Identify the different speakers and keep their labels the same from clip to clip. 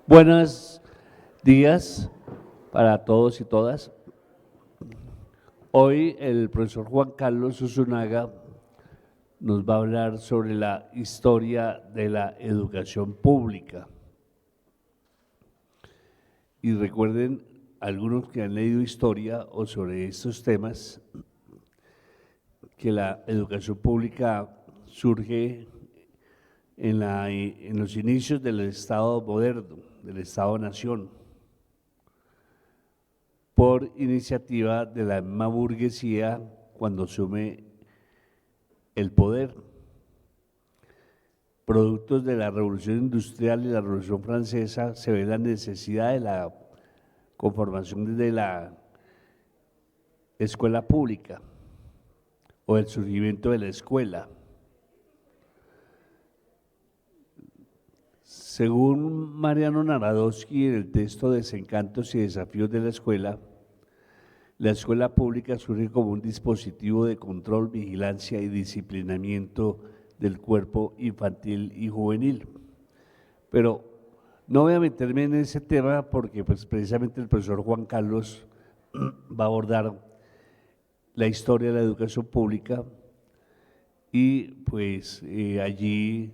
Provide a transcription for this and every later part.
Speaker 1: Buenos días para todos y todas. Hoy el profesor Juan Carlos Usunaga nos va a hablar sobre la historia de la educación pública. Y recuerden, algunos que han leído historia o sobre estos temas, que la educación pública surge en los inicios del Estado moderno, del Estado-nación, por iniciativa de la misma burguesía cuando asume el poder. Productos de la Revolución Industrial y la Revolución Francesa, se ve la necesidad de la conformación de la escuela pública o el surgimiento de la escuela. Según Mariano Narodowski, en el texto Desencantos y desafíos de la escuela pública surge como un dispositivo de control, vigilancia y disciplinamiento del cuerpo infantil y juvenil. Pero no voy a meterme en ese tema porque pues, precisamente el profesor Juan Carlos va a abordar la historia de la educación pública y pues allí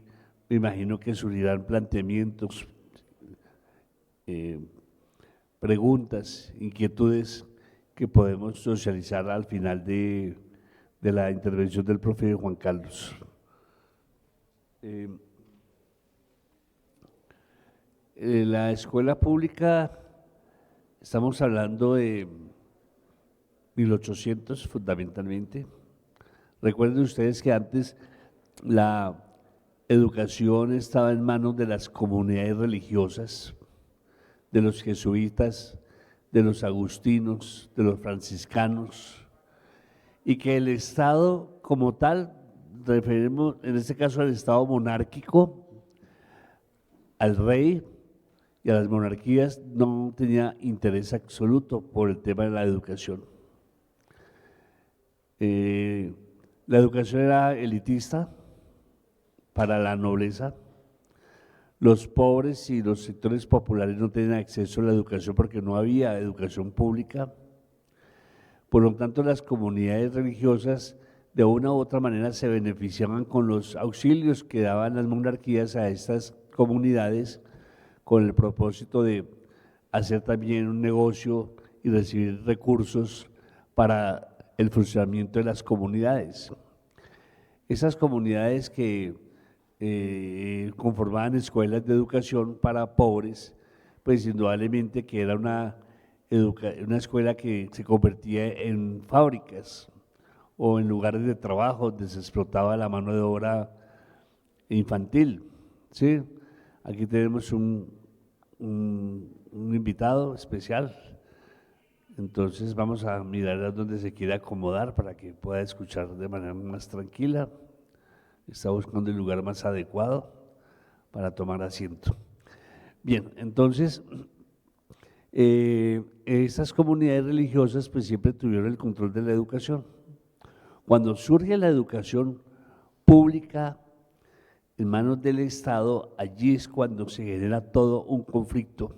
Speaker 1: me imagino que surgirán planteamientos, preguntas, inquietudes que podemos socializar al final de la intervención del profe Juan Carlos. La escuela pública, estamos hablando de 1800 fundamentalmente. Recuerden ustedes que antes la educación estaba en manos de las comunidades religiosas, de los jesuitas, de los agustinos, de los franciscanos, y que el Estado como tal, referimos en este caso al Estado monárquico, al rey y a las monarquías, no tenía interés absoluto por el tema de la educación. La educación era elitista para la nobleza. Los pobres y los sectores populares no tenían acceso a la educación porque no había educación pública. Por lo tanto, las comunidades religiosas de una u otra manera se beneficiaban con los auxilios que daban las monarquías a estas comunidades con el propósito de hacer también un negocio y recibir recursos para el funcionamiento de las comunidades. Esas comunidades que conformaban escuelas de educación para pobres, pues indudablemente que era una escuela que se convertía en fábricas o en lugares de trabajo donde se explotaba la mano de obra infantil. ¿Sí? Aquí tenemos un invitado especial, entonces vamos a mirar a dónde se quiere acomodar para que pueda escuchar de manera más tranquila. Está buscando el lugar más adecuado para tomar asiento. Bien, entonces, estas comunidades religiosas pues siempre tuvieron el control de la educación. Cuando surge la educación pública en manos del Estado, allí es cuando se genera todo un conflicto,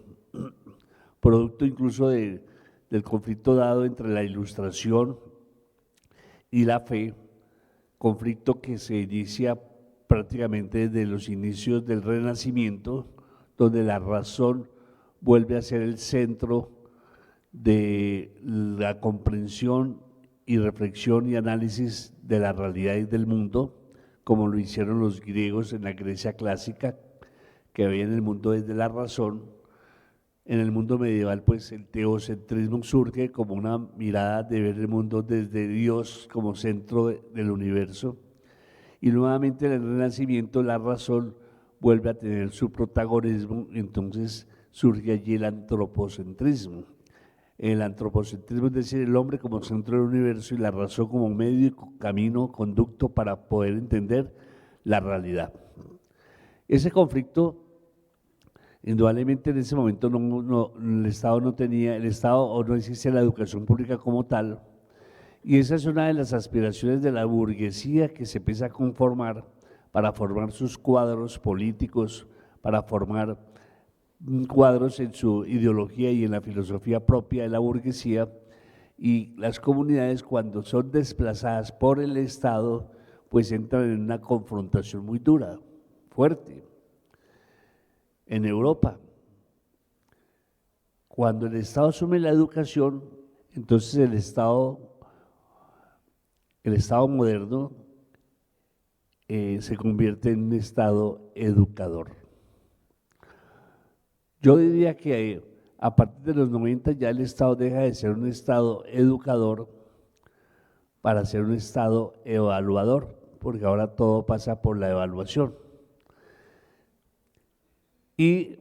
Speaker 1: producto incluso del conflicto dado entre la Ilustración y la fe, conflicto que se inicia prácticamente desde los inicios del Renacimiento, donde la razón vuelve a ser el centro de la comprensión y reflexión y análisis de la realidad y del mundo, como lo hicieron los griegos en la Grecia clásica, que veían el mundo desde la razón. En el mundo medieval, pues el teocentrismo surge como una mirada de ver el mundo desde Dios como centro del universo. Y nuevamente en el Renacimiento la razón vuelve a tener su protagonismo, entonces surge allí el antropocentrismo. El antropocentrismo es decir, el hombre como centro del universo y la razón como medio y camino, conducto para poder entender la realidad. Ese conflicto, indudablemente en ese momento el Estado no tenía, el Estado o no existe la educación pública como tal, y esa es una de las aspiraciones de la burguesía que se empieza a conformar para formar sus cuadros políticos, para formar cuadros en su ideología y en la filosofía propia de la burguesía, y las comunidades, cuando son desplazadas por el Estado, pues entran en una confrontación muy dura, fuerte. En Europa, cuando el Estado asume la educación, entonces el Estado moderno se convierte en un Estado educador. Yo diría que a partir de los 90 ya el Estado deja de ser un Estado educador para ser un Estado evaluador, porque ahora todo pasa por la evaluación. Y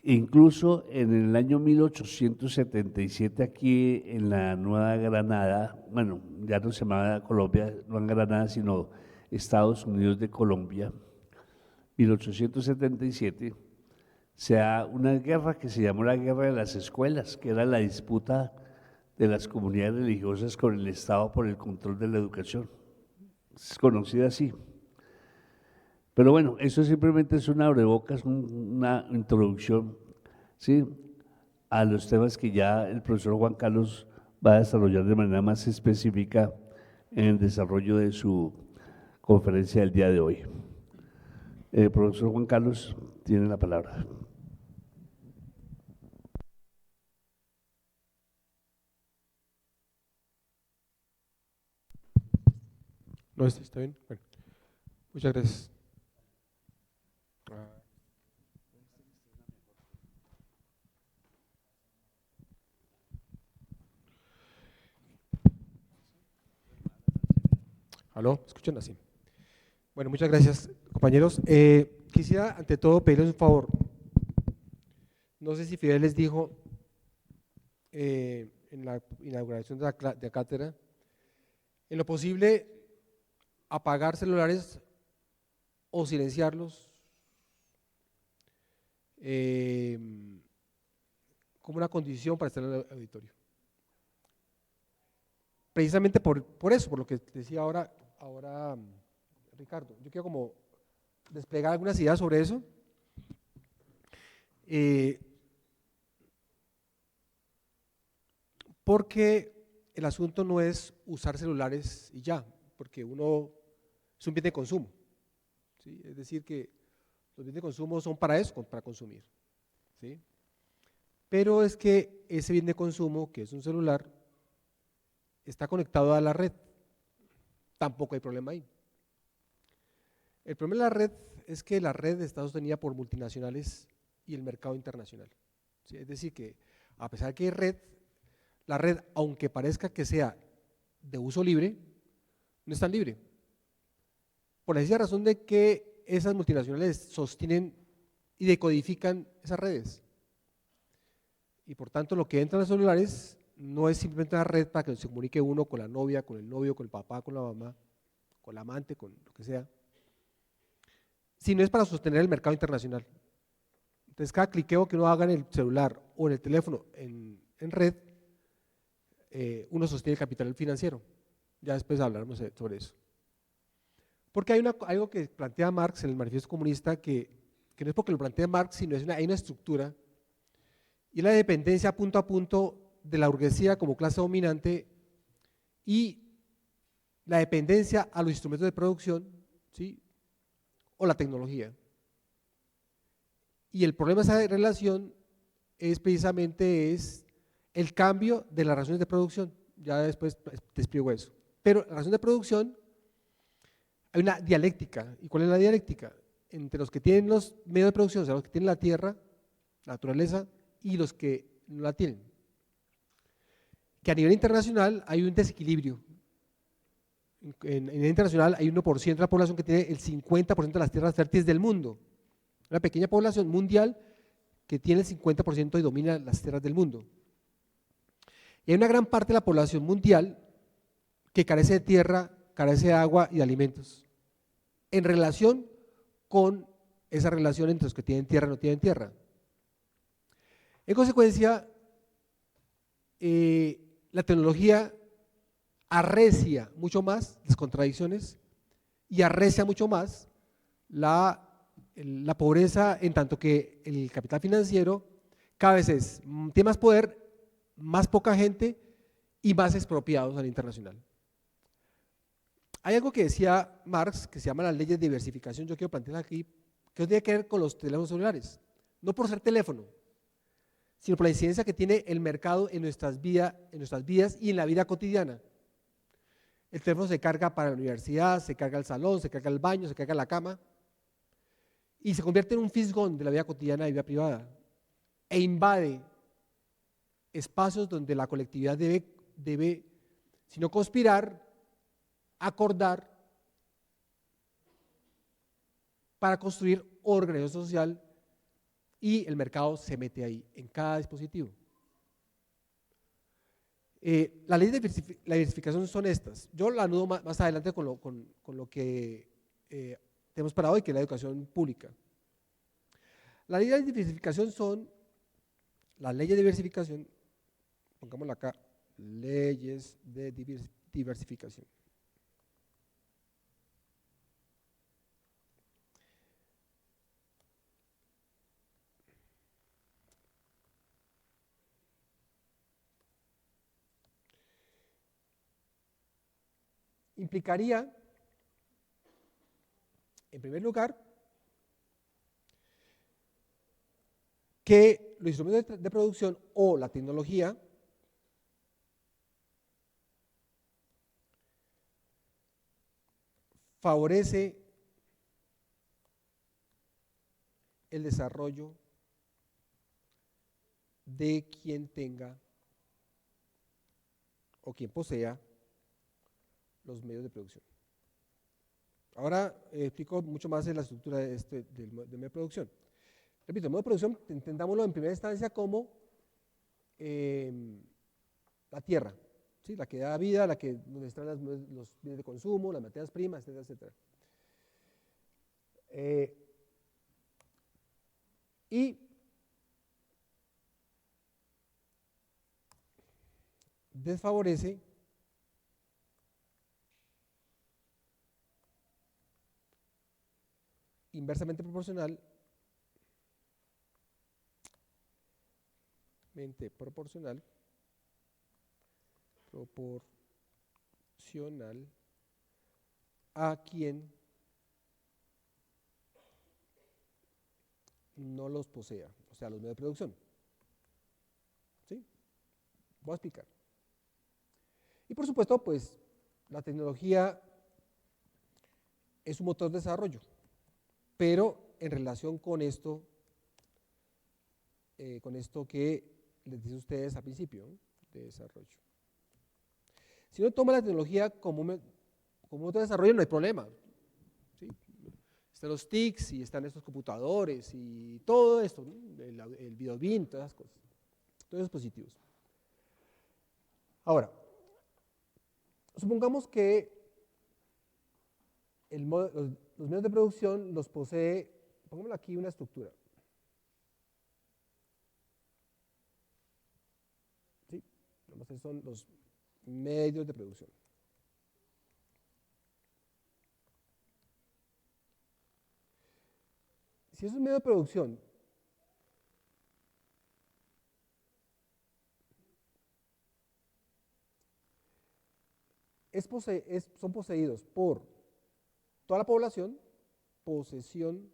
Speaker 1: incluso en el año 1877 aquí en la Nueva Granada, bueno, ya no se llamaba Colombia, Nueva Granada, sino Estados Unidos de Colombia, 1877, se da una guerra que se llamó la Guerra de las Escuelas, que era la disputa de las comunidades religiosas con el Estado por el control de la educación. Es conocida así. Pero bueno, eso simplemente es una abrebocas, una introducción, ¿sí?, a los temas que ya el profesor Juan Carlos va a desarrollar de manera más específica en el desarrollo de su conferencia del día de hoy. Profesor Juan Carlos, tiene la palabra.
Speaker 2: No, está bien. Bueno, muchas gracias. ¿Aló? ¿Me escuchan así? Bueno, muchas gracias, compañeros. Quisiera, ante todo, pedirles un favor. No sé si Fidel les dijo en la inauguración de la cátedra, en lo posible, apagar celulares o silenciarlos como una condición para estar en el auditorio. Precisamente por eso, por lo que decía ahora Ricardo, yo quiero como desplegar algunas ideas sobre eso. Porque el asunto no es usar celulares y ya, porque uno es un bien de consumo, ¿sí? Es decir, que los bienes de consumo son para eso, para consumir, ¿sí? Pero es que ese bien de consumo, que es un celular, está conectado a la red, tampoco hay problema ahí. El problema de la red es que la red está sostenida por multinacionales y el mercado internacional, ¿sí? Es decir, que a pesar de que hay red, la red, aunque parezca que sea de uso libre, no es tan libre, por la sencilla razón de que esas multinacionales sostienen y decodifican esas redes, y por tanto lo que entra en los celulares no es simplemente una red para que se comunique uno con la novia, con el novio, con el papá, con la mamá, con la amante, con lo que sea, sino es para sostener el mercado internacional. Entonces cada cliqueo que uno haga en el celular o en el teléfono en red, uno sostiene el capital financiero. Ya después hablaremos sobre eso. Porque hay algo que plantea Marx en el Manifiesto Comunista que no es porque lo plantea Marx, sino hay una estructura, y la dependencia punto a punto de la burguesía como clase dominante y la dependencia a los instrumentos de producción, ¿sí?, o la tecnología. Y el problema de esa relación es precisamente el cambio de las razones de producción. Ya después te explico eso. Pero en la razón de producción hay una dialéctica. ¿Y cuál es la dialéctica? Entre los que tienen los medios de producción, o sea, los que tienen la tierra, la naturaleza, y los que no la tienen. Que a nivel internacional hay un desequilibrio. En nivel internacional hay 1% de la población que tiene el 50% de las tierras fértiles del mundo. Una pequeña población mundial que tiene el 50% y domina las tierras del mundo. Y hay una gran parte de la población mundial que carece de tierra, carece de agua y de alimentos, en relación con esa relación entre los que tienen tierra y no tienen tierra. En consecuencia, la tecnología arrecia mucho más las contradicciones y arrecia mucho más la la pobreza, en tanto que el capital financiero cada vez tiene más poder, más poca gente y más expropiados a nivel internacional. Hay algo que decía Marx que se llama las leyes de diversificación, yo quiero plantear aquí, que tiene que ver con los teléfonos celulares, no por ser teléfono, sino por la incidencia que tiene el mercado en nuestras vidas y en la vida cotidiana. El teléfono se carga para la universidad, se carga el salón, se carga el baño, se carga la cama y se convierte en un fisgón de la vida cotidiana y vida privada e invade espacios donde la colectividad debe, si no conspirar, acordar para construir organización social, y el mercado se mete ahí, en cada dispositivo. Las leyes de la diversificación son estas. Yo la anudo más adelante con lo que tenemos para hoy, que es la educación pública. Las leyes de diversificación son, las leyes de diversificación, pongámoslo acá, leyes de diversificación. Implicaría, en primer lugar, que los instrumentos de producción o la tecnología favorece el desarrollo de quien tenga o quien posea los medios de producción. Ahora explico mucho más en la estructura del medio de producción. Repito, el modo de producción, entendámoslo en primera instancia como la tierra, ¿sí? La que da vida, donde están los bienes de consumo, las materias primas, etcétera, etcétera. Y desfavorece inversamente proporcional a quien no los posea, o sea, los medios de producción. ¿Sí? Voy a explicar. Y por supuesto, pues, la tecnología es un motor de desarrollo, pero en relación con esto que les dije a ustedes al principio, ¿no? De desarrollo. Si uno toma la tecnología como motor de desarrollo, no hay problema. ¿Sí? Están los TICs y están estos computadores y todo esto, ¿no? El videobin, todas esas cosas, todos esos dispositivos. Ahora, supongamos que los medios de producción los posee, pongámosle aquí una estructura. ¿Sí? Estos son los medios de producción. Si esos medios de producción son poseídos por toda la población, posesión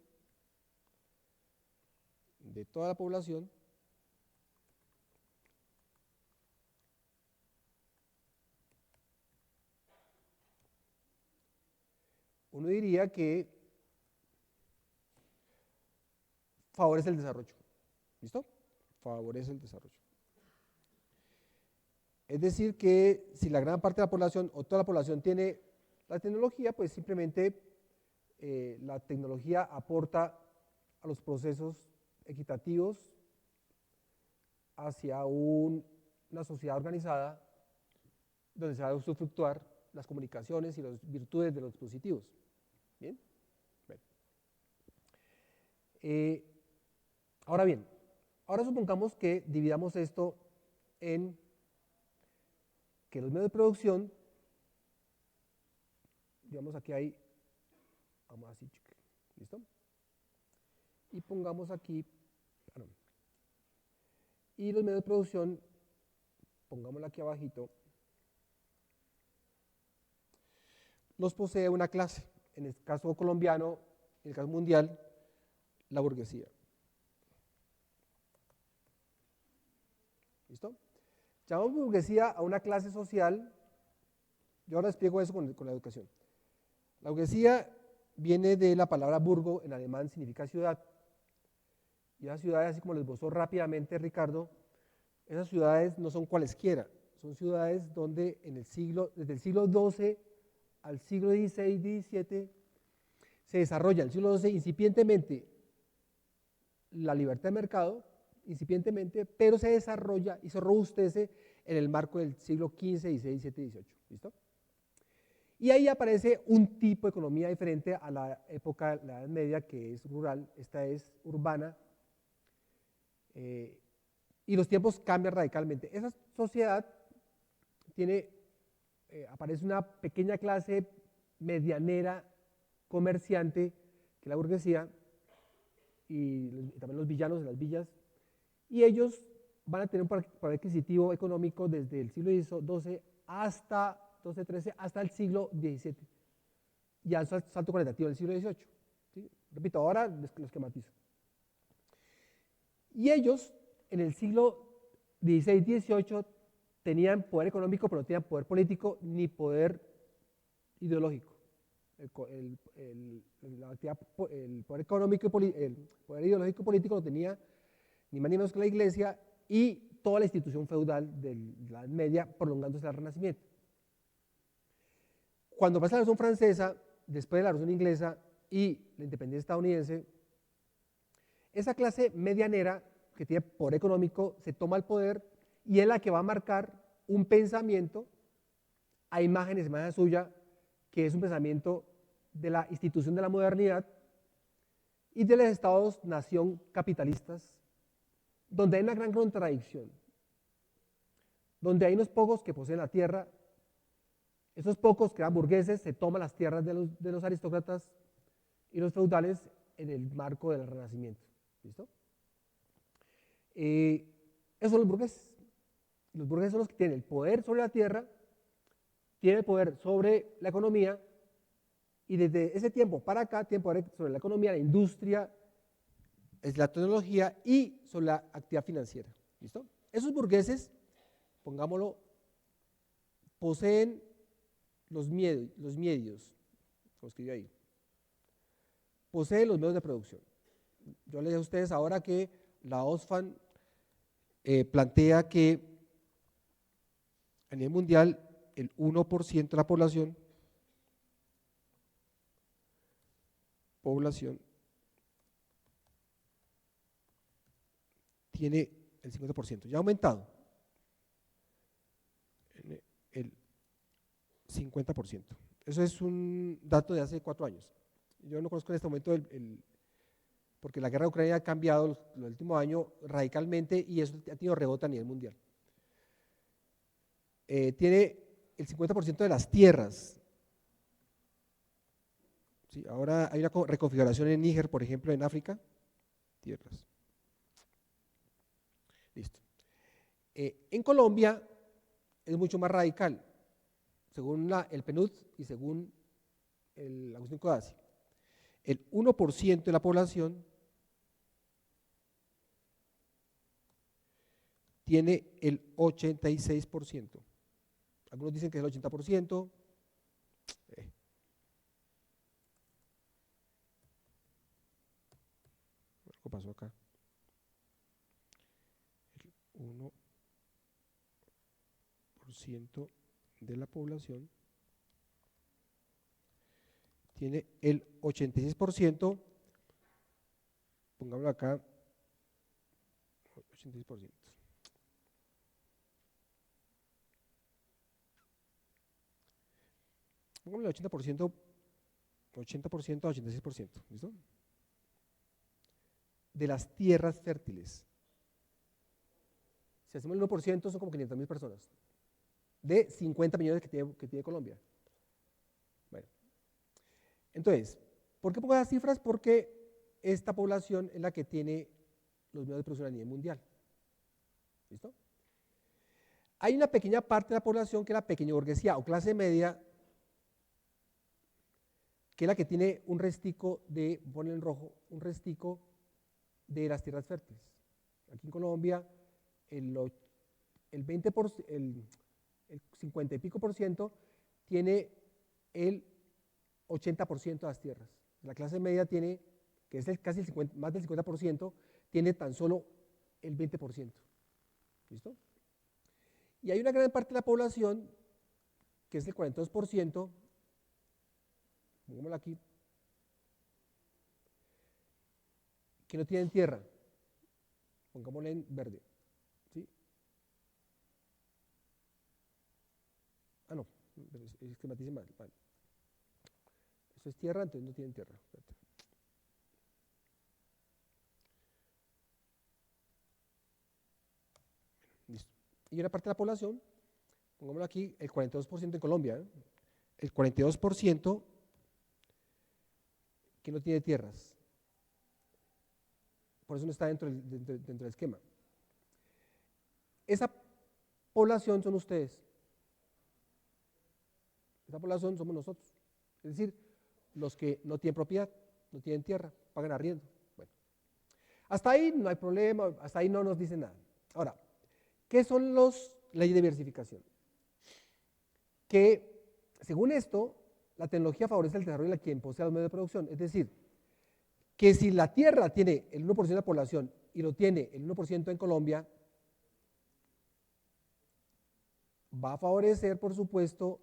Speaker 2: de toda la población, uno diría que favorece el desarrollo. ¿Listo? Favorece el desarrollo. Es decir, que si la gran parte de la población o toda la población tiene la tecnología, pues simplemente la tecnología aporta a los procesos equitativos hacia una sociedad organizada donde se va a usufructuar las comunicaciones y las virtudes de los dispositivos. ¿Bien? Bueno. Ahora bien, ahora supongamos que dividamos esto en que los medios de producción, digamos aquí hay, vamos así, ¿listo? y pongamos aquí, y los medios de producción, pongámoslo aquí abajito, los posee una clase, en el caso colombiano, en el caso mundial, la burguesía. ¿Listo? Llamamos burguesía a una clase social. Yo ahora explico eso con la educación. La burguesía viene de la palabra burgo, en alemán significa ciudad. Y esas ciudades, así como les esbozó rápidamente Ricardo, esas ciudades no son cualesquiera, son ciudades donde desde el siglo XII al siglo XVI, XVII, se desarrolla en el siglo XII incipientemente la libertad de mercado, incipientemente, pero se desarrolla y se robustece en el marco del siglo XV, XVI, XVII, XVIII. ¿Listo? Y ahí aparece un tipo de economía diferente a la época de la Edad Media, que es rural, esta es urbana, y los tiempos cambian radicalmente. Esa sociedad aparece una pequeña clase medianera comerciante, que es la burguesía, y también los villanos de las villas, y ellos van a tener un poder adquisitivo económico desde el siglo XII hasta XIII, hasta el siglo XVII, ya es salto cualitativo del siglo XVIII. ¿Sí? Repito, ahora los que matizo. Y ellos, en el siglo XVI, XVIII, tenían poder económico, pero no tenían poder político ni poder ideológico. El poder económico el poder ideológico y político lo tenía ni más ni menos que la Iglesia y toda la institución feudal de la Edad Media, prolongándose al Renacimiento. Cuando pasa la Revolución Francesa, después de la Revolución Inglesa y la independencia estadounidense, esa clase medianera que tiene poder económico se toma el poder y es la que va a marcar un pensamiento a imagen y semejanza suya, que es un pensamiento de la institución de la modernidad y de los estados-nación capitalistas, donde hay una gran contradicción, donde hay unos pocos que poseen la tierra, esos pocos que eran burgueses se toman las tierras de los aristócratas y los feudales en el marco del Renacimiento. ¿Listo? Esos son los burgueses. Los burgueses son los que tienen el poder sobre la tierra, tienen el poder sobre la economía, y desde ese tiempo para acá tienen poder sobre la economía, la industria, es la tecnología y sobre la actividad financiera. ¿Listo? Esos burgueses, pongámoslo, poseen los medios, como escribió ahí, poseen los medios de producción. Yo les dije a ustedes ahora que la Oxfam plantea que a nivel mundial el 1% de la población tiene el 50%, ya ha aumentado el 50%. Eso es un dato de hace 4 años. Yo no conozco en este momento porque la guerra de Ucrania ha cambiado el último año radicalmente y eso ha tenido rebote a nivel mundial. Tiene el 50% de las tierras. Sí, ahora hay una reconfiguración en Níger, por ejemplo, en África, tierras. Listo. En Colombia es mucho más radical, según el PNUD y según el Agustín Codazzi. El 1% de la población tiene el 86%. Algunos dicen que es el 80%. Algo pasó acá. El 1% de la población tiene el 86%, pongámoslo acá, 86%. Pongámosle 80%, 80% a 86%, ¿listo? De las tierras fértiles. Si hacemos el 1%, son como 500.000 personas, de 50 millones que tiene Colombia. Bueno, entonces, ¿por qué pongo esas cifras? Porque esta población es la que tiene los medios de producción a nivel mundial. ¿Listo? Hay una pequeña parte de la población que es la pequeña burguesía o clase media, que es la que tiene un restico de, ponle en rojo, un restico de las tierras fértiles. Aquí en Colombia, el 50 y pico por ciento tiene el 80% de las tierras. La clase media tiene, que es casi más del 50%, tiene tan solo el 20%. ¿Listo? Y hay una gran parte de la población, que es el 42%, pongámoslo aquí, que no tienen tierra. Pongámoslo en verde. ¿Sí? Ah, no, es que me dice mal. Vale. Eso es tierra, entonces no tienen tierra. Espérate. Listo. Y una parte de la población, pongámoslo aquí, el 42% en Colombia, el 42% que no tiene tierras. Por eso no está dentro del esquema. Esa población son ustedes. Esa población somos nosotros. Es decir, los que no tienen propiedad, no tienen tierra, pagan arriendo. Bueno, hasta ahí no hay problema, hasta ahí no nos dicen nada. Ahora, ¿qué son las leyes de diversificación? Que, según esto, la tecnología favorece el desarrollo de quien posee los medios de producción. Es decir, que si la tierra tiene el 1% de la población y lo tiene el 1% en Colombia, va a favorecer, por supuesto,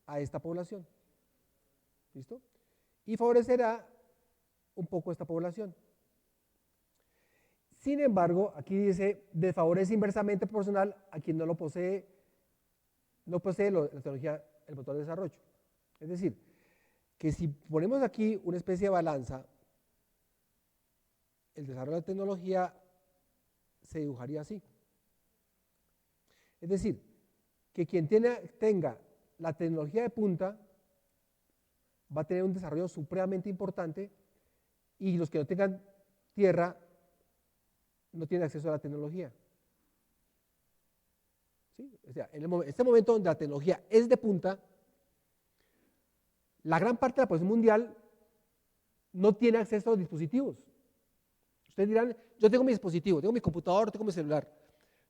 Speaker 2: a esta población. ¿Listo? Y favorecerá un poco esta población. Sin embargo, aquí dice, desfavorece inversamente proporcional a quien no lo posee, no posee la tecnología, el motor de desarrollo. Es decir, que si ponemos aquí una especie de balanza, el desarrollo de la tecnología se dibujaría así. Es decir, que quien tenga la tecnología de punta va a tener un desarrollo supremamente importante y los que no tengan tierra no tienen acceso a la tecnología. ¿Sí? O sea, en este momento donde la tecnología es de punta, la gran parte de la población mundial no tiene acceso a los dispositivos. Ustedes dirán, yo tengo mi dispositivo, tengo mi computador, tengo mi celular,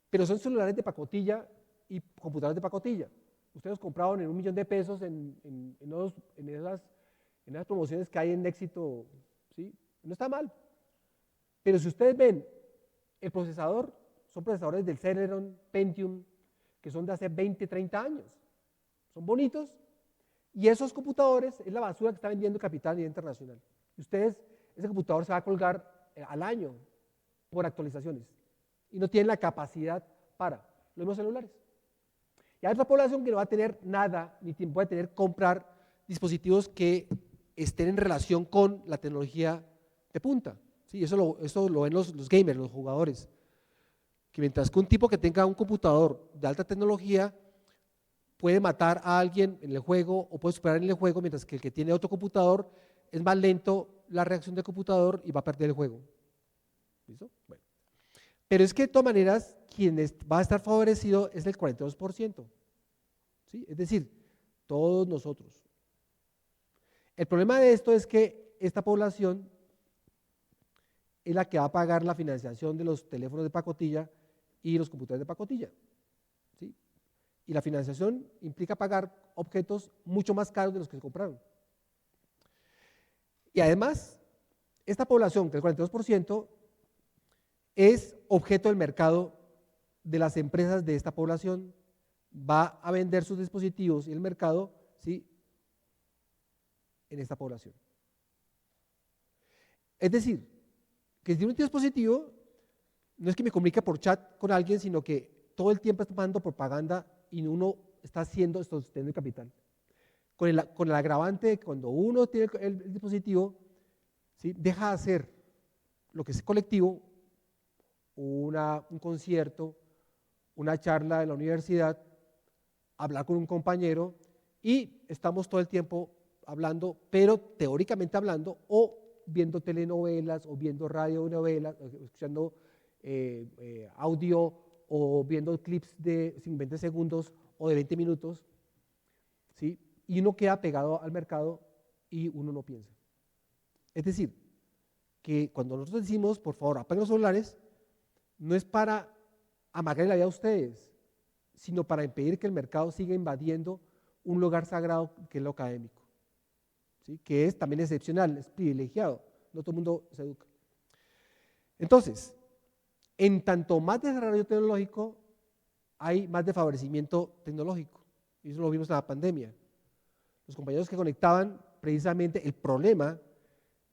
Speaker 2: pero son celulares de pacotilla y computadores de pacotilla. Ustedes los compraron en $1 millón en esas promociones que hay en Éxito, ¿sí? No está mal. Pero si ustedes ven el procesador, son procesadores del Celeron, Pentium, que son de hace 20, 30 años. Son bonitos. Y esos computadores es la basura que está vendiendo capital a nivel internacional. Y ustedes, ese computador se va a colgar al año por actualizaciones. Y no tienen la capacidad para los mismos celulares. Y hay otra población que no va a tener nada, ni puede tener comprar dispositivos que estén en relación con la tecnología de punta. ¿Sí? Eso lo ven los gamers, los jugadores. Que mientras que un tipo que tenga un computador de alta tecnología puede matar a alguien en el juego o puede superar en el juego, mientras que el que tiene otro computador es más lento la reacción del computador y va a perder el juego. ¿Listo? Bueno. Pero es que de todas maneras, quien va a estar favorecido es el 42%. ¿Sí? Es decir, todos nosotros. El problema de esto es que esta población es la que va a pagar la financiación de los teléfonos de pacotilla y los computadores de pacotilla. ¿Sí? Y la financiación implica pagar objetos mucho más caros de los que se compraron. Y además, esta población, que es el 42%, es objeto del mercado de las empresas de esta población, va a vender sus dispositivos y el mercado, ¿sí?, en esta población. Es decir, que si tiene un dispositivo, no es que me comunique por chat con alguien, sino que todo el tiempo está mandando propaganda y uno está haciendo esto de capital. Con el agravante de que cuando uno tiene el dispositivo, ¿sí?, deja de hacer lo que es colectivo, un concierto, una charla en la universidad, hablar con un compañero y estamos todo el tiempo hablando, pero teóricamente hablando o viendo telenovelas o viendo radionovelas, o escuchando audio o viendo clips de 20 segundos o de 20 minutos, ¿sí? Y uno queda pegado al mercado y uno no piensa. Es decir, que cuando nosotros decimos, por favor, apaguen los celulares, no es para amargar la vida a ustedes, sino para impedir que el mercado siga invadiendo un lugar sagrado que es lo académico, ¿sí? Que es también excepcional, es privilegiado, no todo el mundo se educa. Entonces, en tanto más desarrollo tecnológico, hay más desfavorecimiento tecnológico, y eso lo vimos en la pandemia. Los compañeros que conectaban, precisamente el problema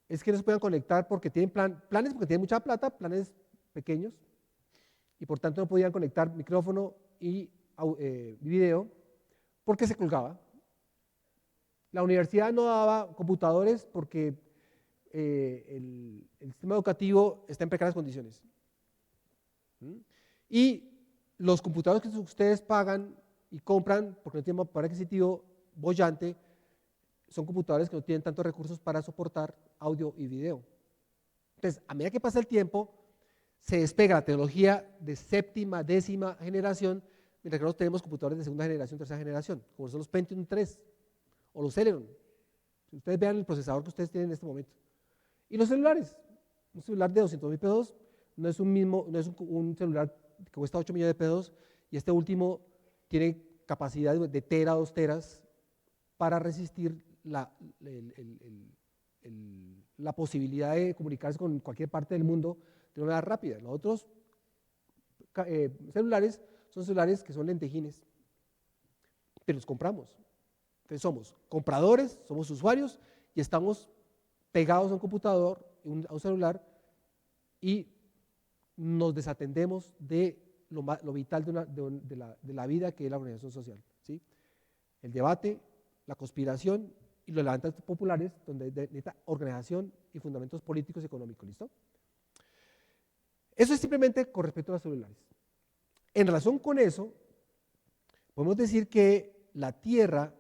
Speaker 2: es que no se puedan conectar porque tienen planes porque tienen mucha plata, planes pequeños, y por tanto no podían conectar micrófono y video porque se colgaba. La universidad no daba computadores porque el sistema educativo está en precarias condiciones. Y los computadores que ustedes pagan y compran porque no tienen poder adquisitivo boyante, son computadores que no tienen tantos recursos para soportar audio y video. Entonces, a medida que pasa el tiempo, se despega la tecnología de séptima, décima generación, mientras que nosotros tenemos computadores de segunda generación, tercera generación, como son los Pentium 3 o los Celeron. Si ustedes vean el procesador que ustedes tienen en este momento. Y los celulares, un celular de 200.000 pesos no es un celular que cuesta 8 millones de pesos, y este último tiene capacidad de tera, 2 teras, para resistir la posibilidad de comunicarse con cualquier parte del mundo de una manera rápida. Los otros celulares son celulares que son lentejines, pero los compramos. Entonces somos compradores, somos usuarios y estamos pegados a un computador, a un celular, y nos desatendemos de lo vital de la vida, que es la organización social, ¿sí? El debate, la conspiración y los levantes populares, donde necesita organización y fundamentos políticos y económicos. ¿Listo? Eso es simplemente con respecto a los celulares. En relación con eso, podemos decir que la Tierra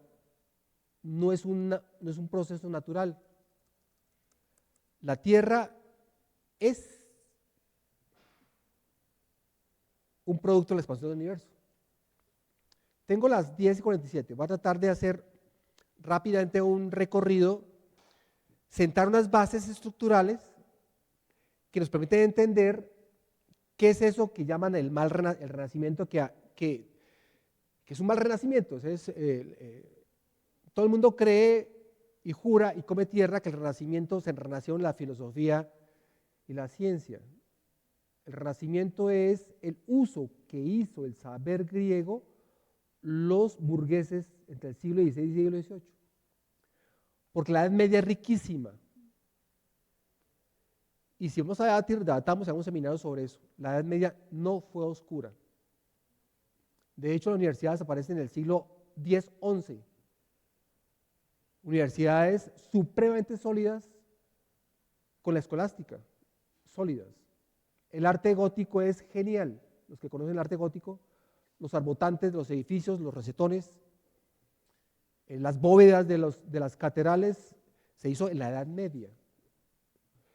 Speaker 2: no es un proceso natural. La Tierra es un producto de la expansión del universo. Tengo las 10:47, voy a tratar de hacer rápidamente un recorrido, sentar unas bases estructurales que nos permiten entender qué es eso que llaman el renacimiento, que es un mal renacimiento. Todo el mundo cree y jura y come tierra que el renacimiento se renació en la filosofía y la ciencia. El renacimiento es el uso que hizo el saber griego los burgueses entre el siglo XVI y el siglo XVIII. Porque la Edad Media es riquísima. Y si vamos a debatamos, hagamos seminarios sobre eso. La Edad Media no fue oscura. De hecho, las universidades aparecen en el siglo X-XI. Universidades supremamente sólidas con la escolástica, sólidas. El arte gótico es genial. Los que conocen el arte gótico, los arbotantes de los edificios, los rosetones, las bóvedas de las catedrales, se hizo en la Edad Media.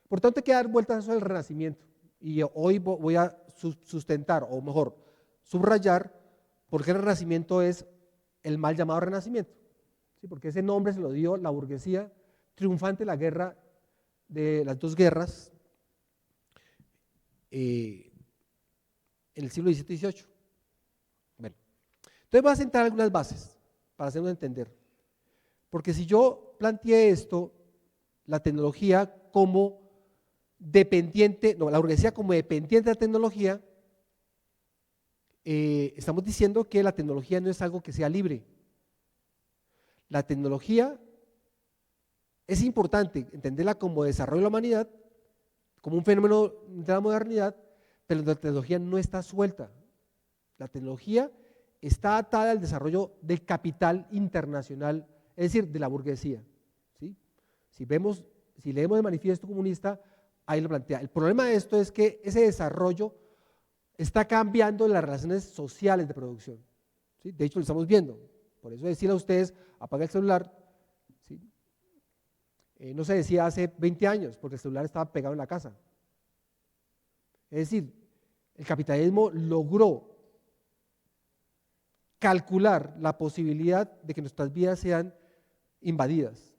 Speaker 2: Por tanto, hay que dar vueltas a eso del Renacimiento. Y hoy voy a sustentar, o mejor, subrayar, por qué el Renacimiento es el mal llamado Renacimiento. ¿Sí? Porque ese nombre se lo dio la burguesía triunfante en la guerra de las dos guerras en el siglo XVII y XVIII. Bueno, entonces voy a sentar algunas bases para hacernos entender. Porque si yo planteé esto, la tecnología como la burguesía como dependiente de la tecnología, estamos diciendo que la tecnología no es algo que sea libre. La tecnología es importante entenderla como desarrollo de la humanidad, como un fenómeno de la modernidad, pero la tecnología no está suelta. La tecnología está atada al desarrollo del capital internacional, es decir, de la burguesía. ¿Sí? Si leemos el manifiesto comunista, ahí lo plantea. El problema de esto es que ese desarrollo está cambiando las relaciones sociales de producción. ¿Sí? De hecho, lo estamos viendo. Por eso decirle a ustedes, apaga el celular, ¿sí? no se decía hace 20 años, porque el celular estaba pegado en la casa. Es decir, el capitalismo logró calcular la posibilidad de que nuestras vidas sean invadidas.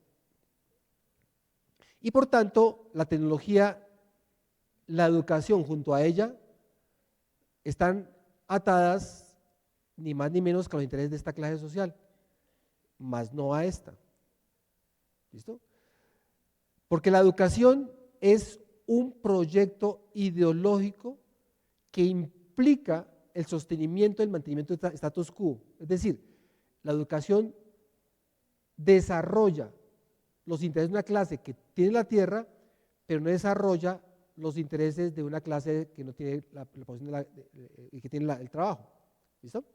Speaker 2: Y por tanto, la tecnología, la educación junto a ella, están atadas ni más ni menos que a los intereses de esta clase social, más no a esta. ¿Listo? Porque la educación es un proyecto ideológico que implica el sostenimiento, el mantenimiento del status quo. Es decir, la educación desarrolla los intereses de una clase que tiene la tierra, pero no desarrolla los intereses de una clase que no tiene la posición y que tiene el trabajo. ¿Listo?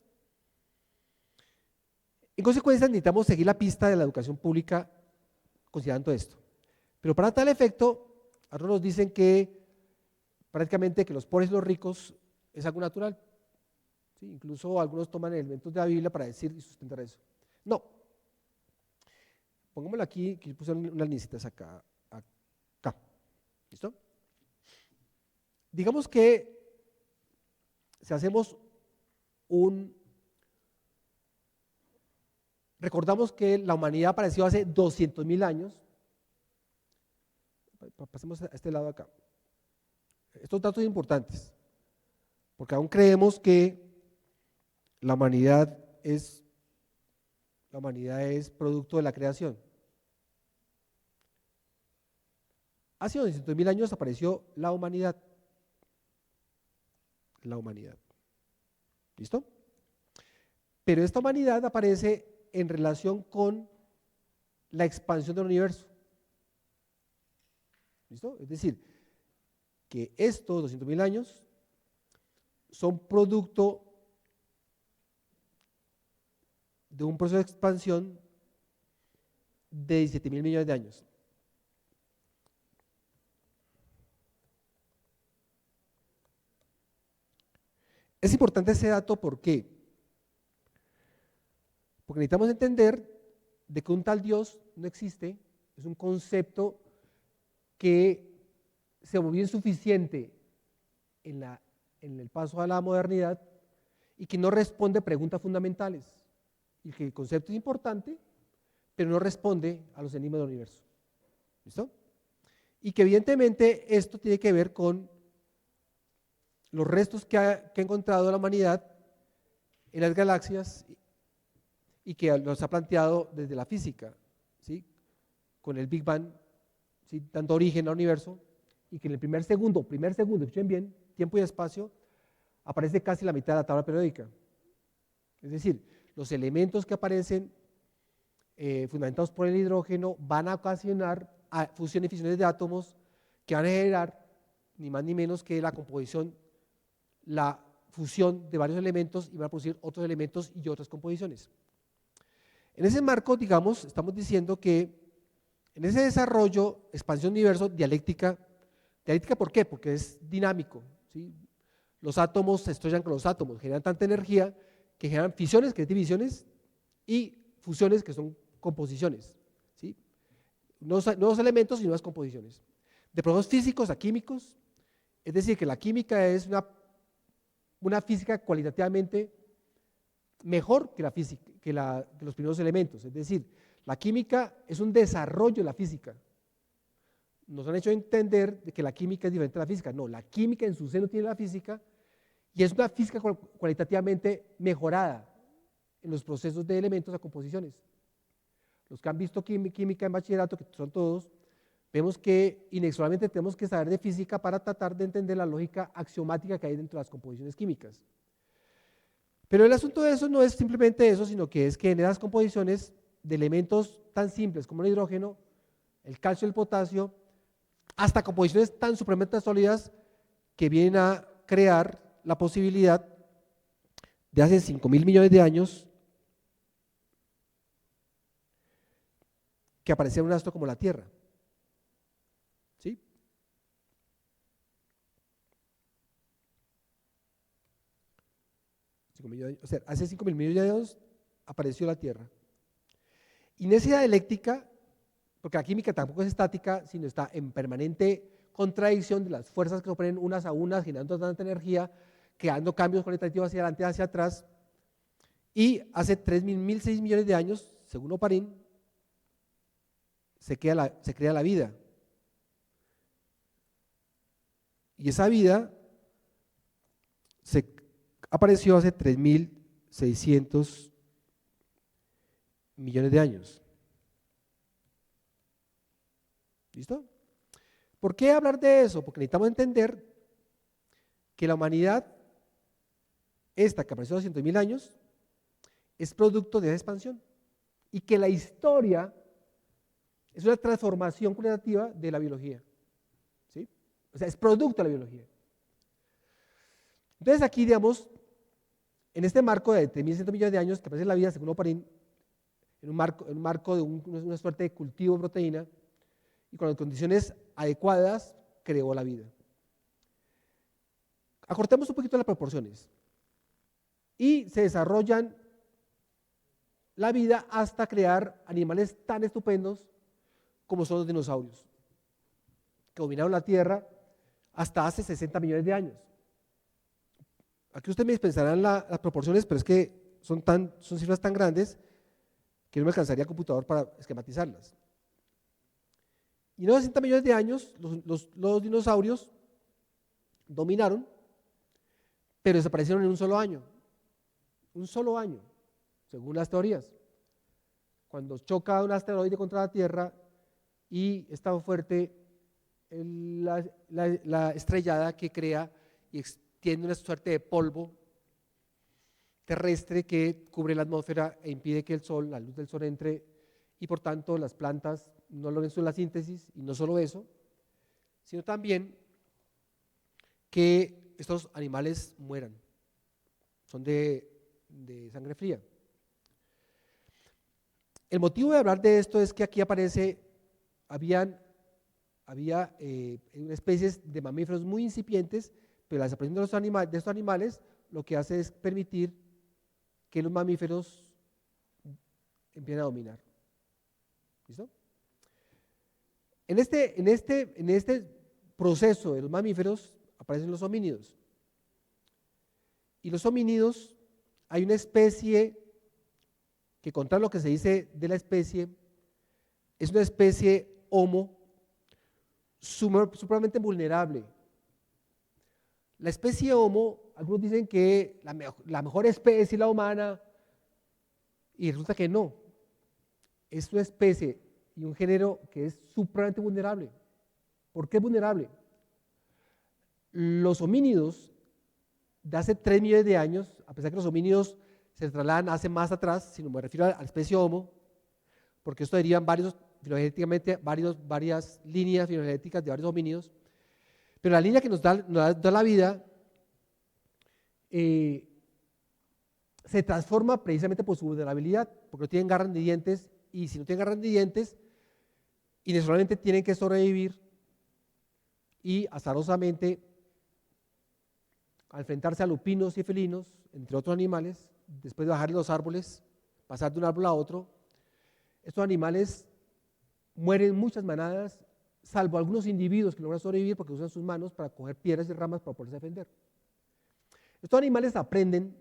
Speaker 2: En consecuencia, necesitamos seguir la pista de la educación pública considerando esto. Pero para tal efecto, algunos nos dicen que prácticamente que los pobres y los ricos es algo natural. ¿Sí? Incluso algunos toman elementos de la Biblia para decir y sustentar eso. No. Pongámoslo aquí, que yo puse unas lincitas acá. ¿Listo? Digamos que si hacemos recordamos que la humanidad apareció hace 200.000 años. Pasemos a este lado acá. Estos datos son importantes, porque aún creemos que la humanidad es producto de la creación. Hace 200.000 años apareció la humanidad. La humanidad. ¿Listo? Pero esta humanidad aparece en relación con la expansión del universo. ¿Listo? Es decir, que estos 200.000 años son producto de un proceso de expansión de 17.000 millones de años. Es importante ese dato, ¿por qué? Porque necesitamos entender de que un tal Dios no existe, es un concepto que se volvió insuficiente en el paso a la modernidad y que no responde a preguntas fundamentales. Y que el concepto es importante, pero no responde a los enigmas del universo. ¿Listo? Y que evidentemente esto tiene que ver con los restos que ha encontrado la humanidad en las galaxias y que los ha planteado desde la física, ¿sí? Con el Big Bang, ¿sí? Dando origen al universo, y que en el primer segundo, escuchen bien, tiempo y espacio, aparece casi la mitad de la tabla periódica. Es decir, los elementos que aparecen fundamentados por el hidrógeno van a ocasionar fusiones y fisiones de átomos que van a generar ni más ni menos que la composición, la fusión de varios elementos y van a producir otros elementos y otras composiciones. En ese marco, digamos, estamos diciendo que en ese desarrollo, expansión universo, dialéctica ¿por qué? Porque es dinámico, ¿sí? Los átomos se estrellan con los átomos, generan tanta energía que generan fisiones, que es divisiones, y fusiones, que son composiciones, ¿sí? Nuevos elementos y nuevas composiciones. De procesos físicos a químicos, es decir, que la química es una física cualitativamente mejor que la física, que los primeros elementos. Es decir, la química es un desarrollo de la física. Nos han hecho entender de que la química es diferente a la física. No, la química en su seno tiene la física y es una física cualitativamente mejorada en los procesos de elementos a composiciones. Los que han visto química en bachillerato, que son todos, vemos que inexorablemente tenemos que saber de física para tratar de entender la lógica axiomática que hay dentro de las composiciones químicas. Pero el asunto de eso no es simplemente eso, sino que es que en esas composiciones de elementos tan simples como el hidrógeno, el calcio y el potasio, hasta composiciones tan supremamente sólidas que vienen a crear la posibilidad de hace 5.000 millones de años que apareciera un astro como la Tierra. ¿Sí? O sea, hace 5.000 millones de años apareció la Tierra. Y en esa dialéctica porque la química tampoco es estática, sino está en permanente contradicción de las fuerzas que se oponen unas a unas, generando tanta energía, creando cambios cualitativos hacia adelante, hacia atrás, y hace 3.006 millones de años, según Oparin, se crea la vida. Y esa vida apareció hace 3.600 millones de años. ¿Listo? ¿Por qué hablar de eso? Porque necesitamos entender que la humanidad, esta que apareció hace 200.000 años, es producto de esa expansión y que la historia es una transformación cualitativa de la biología. ¿Sí? O sea, es producto de la biología. Entonces aquí, digamos, en este marco de 3.100 millones de años que aparece la vida, según Oparin, en un marco de una suerte de cultivo de proteína, y con las condiciones adecuadas, creó la vida. Acortemos un poquito las proporciones. Y se desarrollan la vida hasta crear animales tan estupendos como son los dinosaurios, que dominaron la Tierra hasta hace 60 millones de años. Aquí ustedes me dispensarán las proporciones, pero es que son cifras tan grandes que no me alcanzaría el computador para esquematizarlas. Y en los 60 millones de años, los dinosaurios dominaron, pero desaparecieron en un solo año. Un solo año, según las teorías. Cuando choca un asteroide contra la Tierra y es tan fuerte la estrellada que crea y extiende una suerte de polvo terrestre que cubre la atmósfera e impide que la luz del sol entre, y por tanto las plantas no logran la síntesis, y no solo eso, sino también que estos animales mueran, son de sangre fría. El motivo de hablar de esto es que aquí había especies de mamíferos muy incipientes, pero la desaparición de estos animales lo que hace es permitir que los mamíferos empiecen a dominar. ¿Listo? En este proceso de los mamíferos aparecen los homínidos. Y los homínidos, hay una especie que, contrario a lo que se dice de la especie, es una especie Homo supremamente vulnerable. La especie Homo, algunos dicen que la mejor especie es la humana, y resulta que no. Es una especie y un género que es supremamente vulnerable. ¿Por qué es vulnerable? Los homínidos de hace 3 millones de años, a pesar que los homínidos se trasladan hace más atrás, sino me refiero a la especie Homo, porque esto derivan varias líneas filogenéticas de varios homínidos, pero la línea que nos da la vida se transforma precisamente por su vulnerabilidad, porque no tienen garras ni dientes, y si no tienen garras ni dientes, inexorablemente tienen que sobrevivir y azarosamente, al enfrentarse a lupinos y felinos, entre otros animales, después de bajar de los árboles, pasar de un árbol a otro, estos animales mueren en muchas manadas, salvo algunos individuos que logran sobrevivir porque usan sus manos para coger piedras y ramas para poderse defender. Estos animales aprenden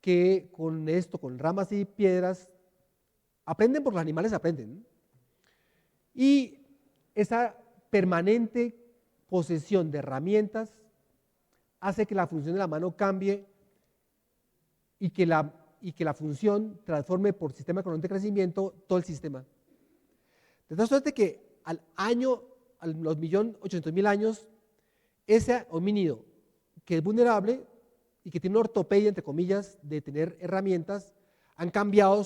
Speaker 2: que con esto, con ramas y piedras, aprenden porque los animales aprenden. Y esa permanente posesión de herramientas hace que la función de la mano cambie y que la función transforme por sistema de crecimiento todo el sistema. De tal suerte que a los 1.800.000 años, ese homínido que es vulnerable y que tiene una ortopedia, entre comillas, de tener herramientas, han cambiado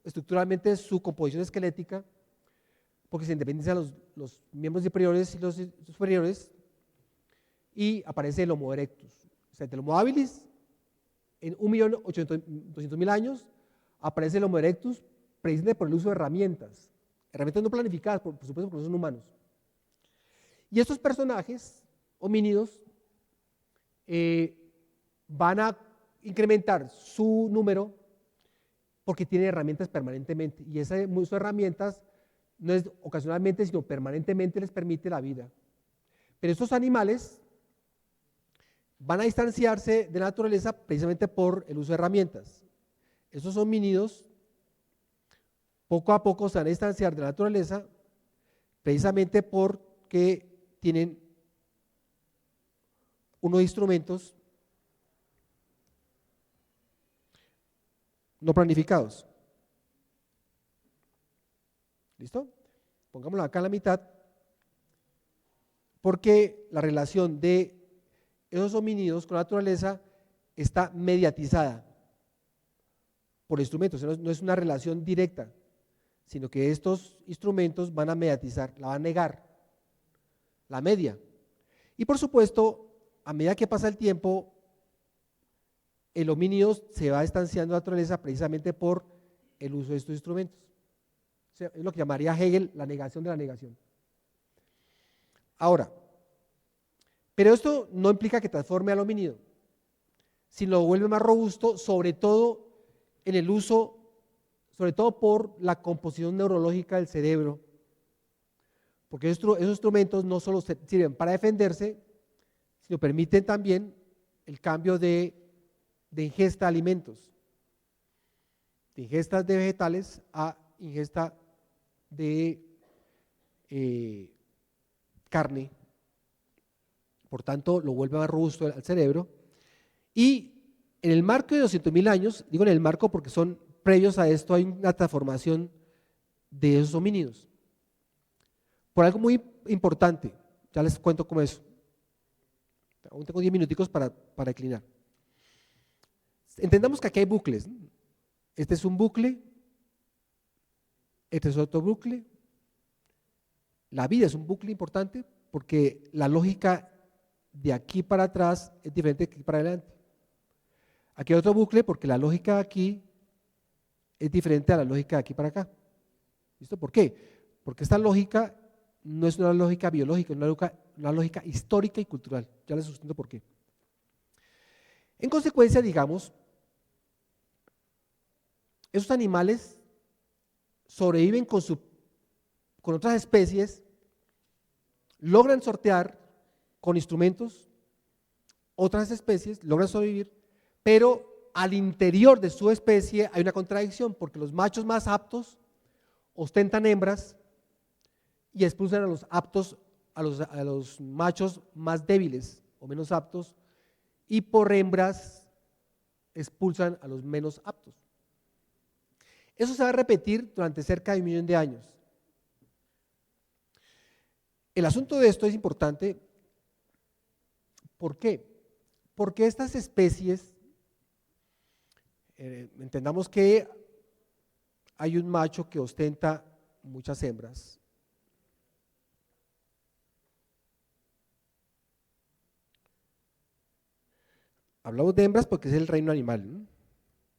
Speaker 2: estructuralmente su composición esquelética, porque se independizan los miembros superiores y los superiores, y aparece el Homo erectus. O sea, del Homo habilis, en 1.200.000 años, aparece el Homo erectus precisamente por el uso de herramientas no planificadas, por supuesto, porque no son humanos. Y estos personajes, homínidos, van a incrementar su número porque tienen herramientas permanentemente, y ese uso de herramientas no es ocasionalmente, sino permanentemente les permite la vida. Pero estos animales van a distanciarse de la naturaleza precisamente por el uso de herramientas. Estos homínidos poco a poco se van a distanciar de la naturaleza precisamente porque tienen unos instrumentos no planificados. ¿Listo? Pongámoslo acá en la mitad, porque la relación de esos homínidos con la naturaleza está mediatizada por instrumentos, no es una relación directa, sino que estos instrumentos van a mediatizar, la van a negar, la media. Y por supuesto, a medida que pasa el tiempo, el homínido se va distanciando de la naturaleza precisamente por el uso de estos instrumentos. O sea, es lo que llamaría Hegel la negación de la negación. Ahora, pero esto no implica que transforme al homínido, sino lo vuelve más robusto, sobre todo en el uso, sobre todo por la composición neurológica del cerebro, porque esos instrumentos no solo sirven para defenderse, sino permiten también el cambio de ingesta de alimentos, de ingestas de vegetales a ingesta de carne. Por tanto, lo vuelve más robusto al cerebro. Y en el marco de 200.000 años, digo en el marco porque son previos a esto, hay una transformación de esos homínidos. Por algo muy importante, ya les cuento cómo es. Aún tengo 10 minuticos para declinar. Entendamos que aquí hay bucles. Este es un bucle, este es otro bucle. La vida es un bucle importante porque la lógica de aquí para atrás es diferente de aquí para adelante. Aquí hay otro bucle porque la lógica de aquí es diferente a la lógica de aquí para acá. ¿Listo? ¿Por qué? Porque esta lógica no es una lógica biológica, es una lógica histórica y cultural. Ya les sustento por qué. En consecuencia, digamos, esos animales sobreviven con otras especies, logran sortear con instrumentos, otras especies logran sobrevivir, pero al interior de su especie hay una contradicción, porque los machos más aptos ostentan hembras y expulsan a los aptos, a los machos más débiles o menos aptos, y por hembras expulsan a los menos aptos. Eso se va a repetir durante cerca de 1 millón de años. El asunto de esto es importante. ¿Por qué? Porque estas especies, entendamos que hay un macho que ostenta muchas hembras. Hablamos de hembras porque es el reino animal, ¿no?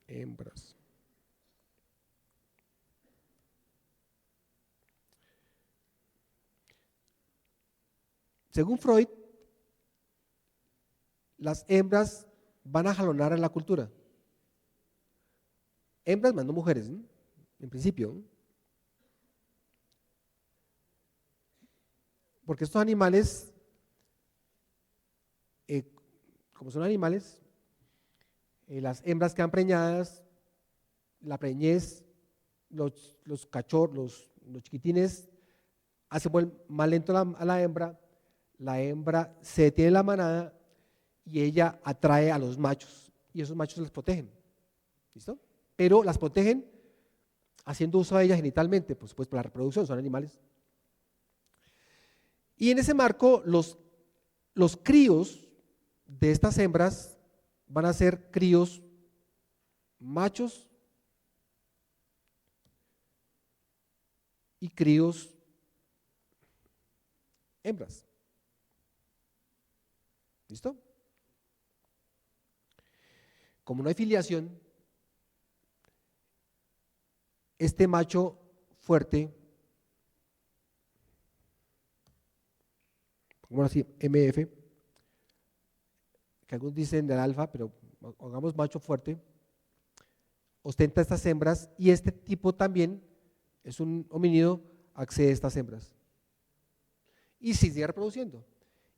Speaker 2: Hembras. Según Freud, las hembras van a jalonar en la cultura. Hembras más no mujeres, ¿no? En principio, ¿no? Porque estos animales, como son animales, las hembras quedan preñadas, la preñez, los cachorros, los chiquitines, hacen más lento a la hembra se detiene en la manada y ella atrae a los machos y esos machos las protegen. ¿Listo? Pero las protegen haciendo uso de ellas genitalmente, por supuesto, para la reproducción, son animales. Y en ese marco, los críos de estas hembras van a ser críos machos y críos hembras. ¿Listo? Como no hay filiación, este macho fuerte, como así, MF, que algunos dicen del alfa, pero hagamos macho fuerte, ostenta estas hembras y este tipo también es un homínido accede a estas hembras y se sigue reproduciendo.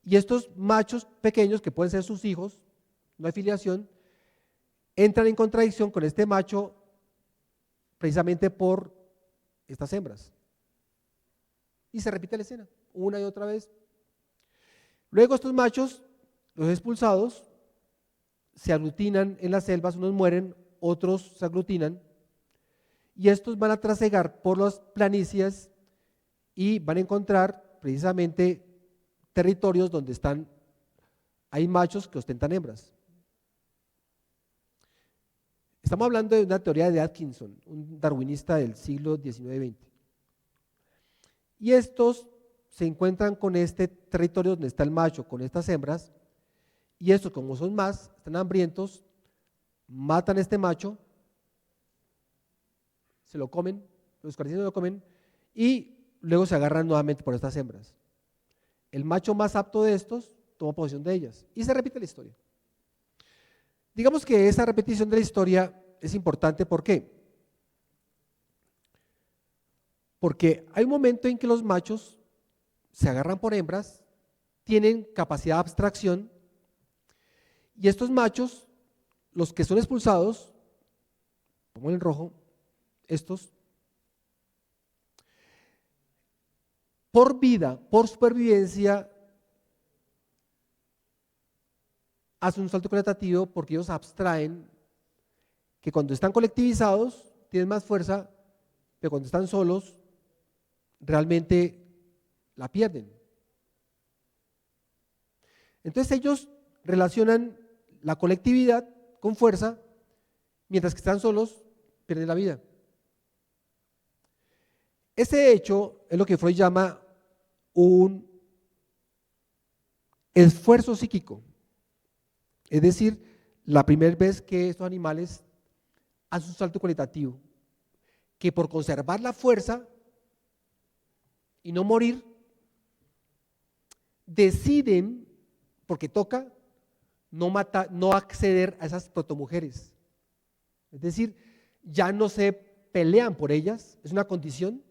Speaker 2: Y estos machos pequeños, que pueden ser sus hijos, no hay filiación, entran en contradicción con este macho precisamente por estas hembras. Y se repite la escena una y otra vez. Luego estos machos, los expulsados, se aglutinan en las selvas, unos mueren, otros se aglutinan, y estos van a trasegar por las planicies y van a encontrar precisamente territorios donde hay machos que ostentan hembras. Estamos hablando de una teoría de Atkinson, un darwinista del siglo XIX-XX. Y estos se encuentran con este territorio donde está el macho, con estas hembras, y estos, como son más, están hambrientos, matan a este macho, se lo comen, los carniceros lo comen, y luego se agarran nuevamente por estas hembras. El macho más apto de estos toma posesión de ellas, y se repite la historia. Digamos que esa repetición de la historia es importante, ¿por qué? Porque hay un momento en que los machos se agarran por hembras, tienen capacidad de abstracción, y estos machos, los que son expulsados, como en el rojo, estos, por vida, por supervivencia, hacen un salto cualitativo porque ellos abstraen que cuando están colectivizados tienen más fuerza, pero cuando están solos realmente la pierden. Entonces ellos relacionan la colectividad con fuerza, mientras que están solos pierden la vida. Ese hecho es lo que Freud llama un esfuerzo psíquico, es decir, la primera vez que estos animales hacen un salto cualitativo, que por conservar la fuerza y no morir, deciden, porque toca, no acceder a esas protomujeres. Es decir, ya no se pelean por ellas, es una condición.